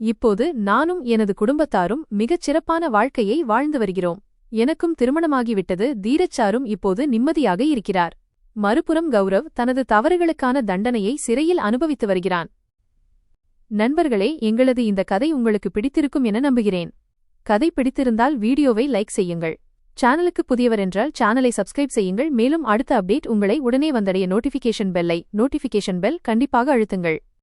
இப்போது நானும் எனது குடும்பத்தாரும் மிகச் சிறப்பான வாழ்க்கையை வாழ்ந்து வருகிறோம். எனக்கும் திருமணமாகிவிட்டது. தீரச்சாரும் இப்போது நிம்மதியாக இருக்கிறார். மறுபுறம் கௌரவ் தனது தவறுகளுக்கான தண்டனையை சிறையில் அனுபவித்து வருகிறான். நண்பர்களே, எங்களது இந்த கதை உங்களுக்கு பிடித்திருக்கும் என நம்புகிறேன். கதை பிடித்திருந்தால் வீடியோவை லைக் செய்யுங்கள். சேனலுக்கு புதியவர் என்றால் சேனலை சப்ஸ்கிரைப் செய்யுங்கள். மேலும் அடுத்த அப்டேட் உங்களை உடனே வந்தடைய நோட்டிஃபிகேஷன் பெல் கண்டிப்பாக அழுத்துங்கள்.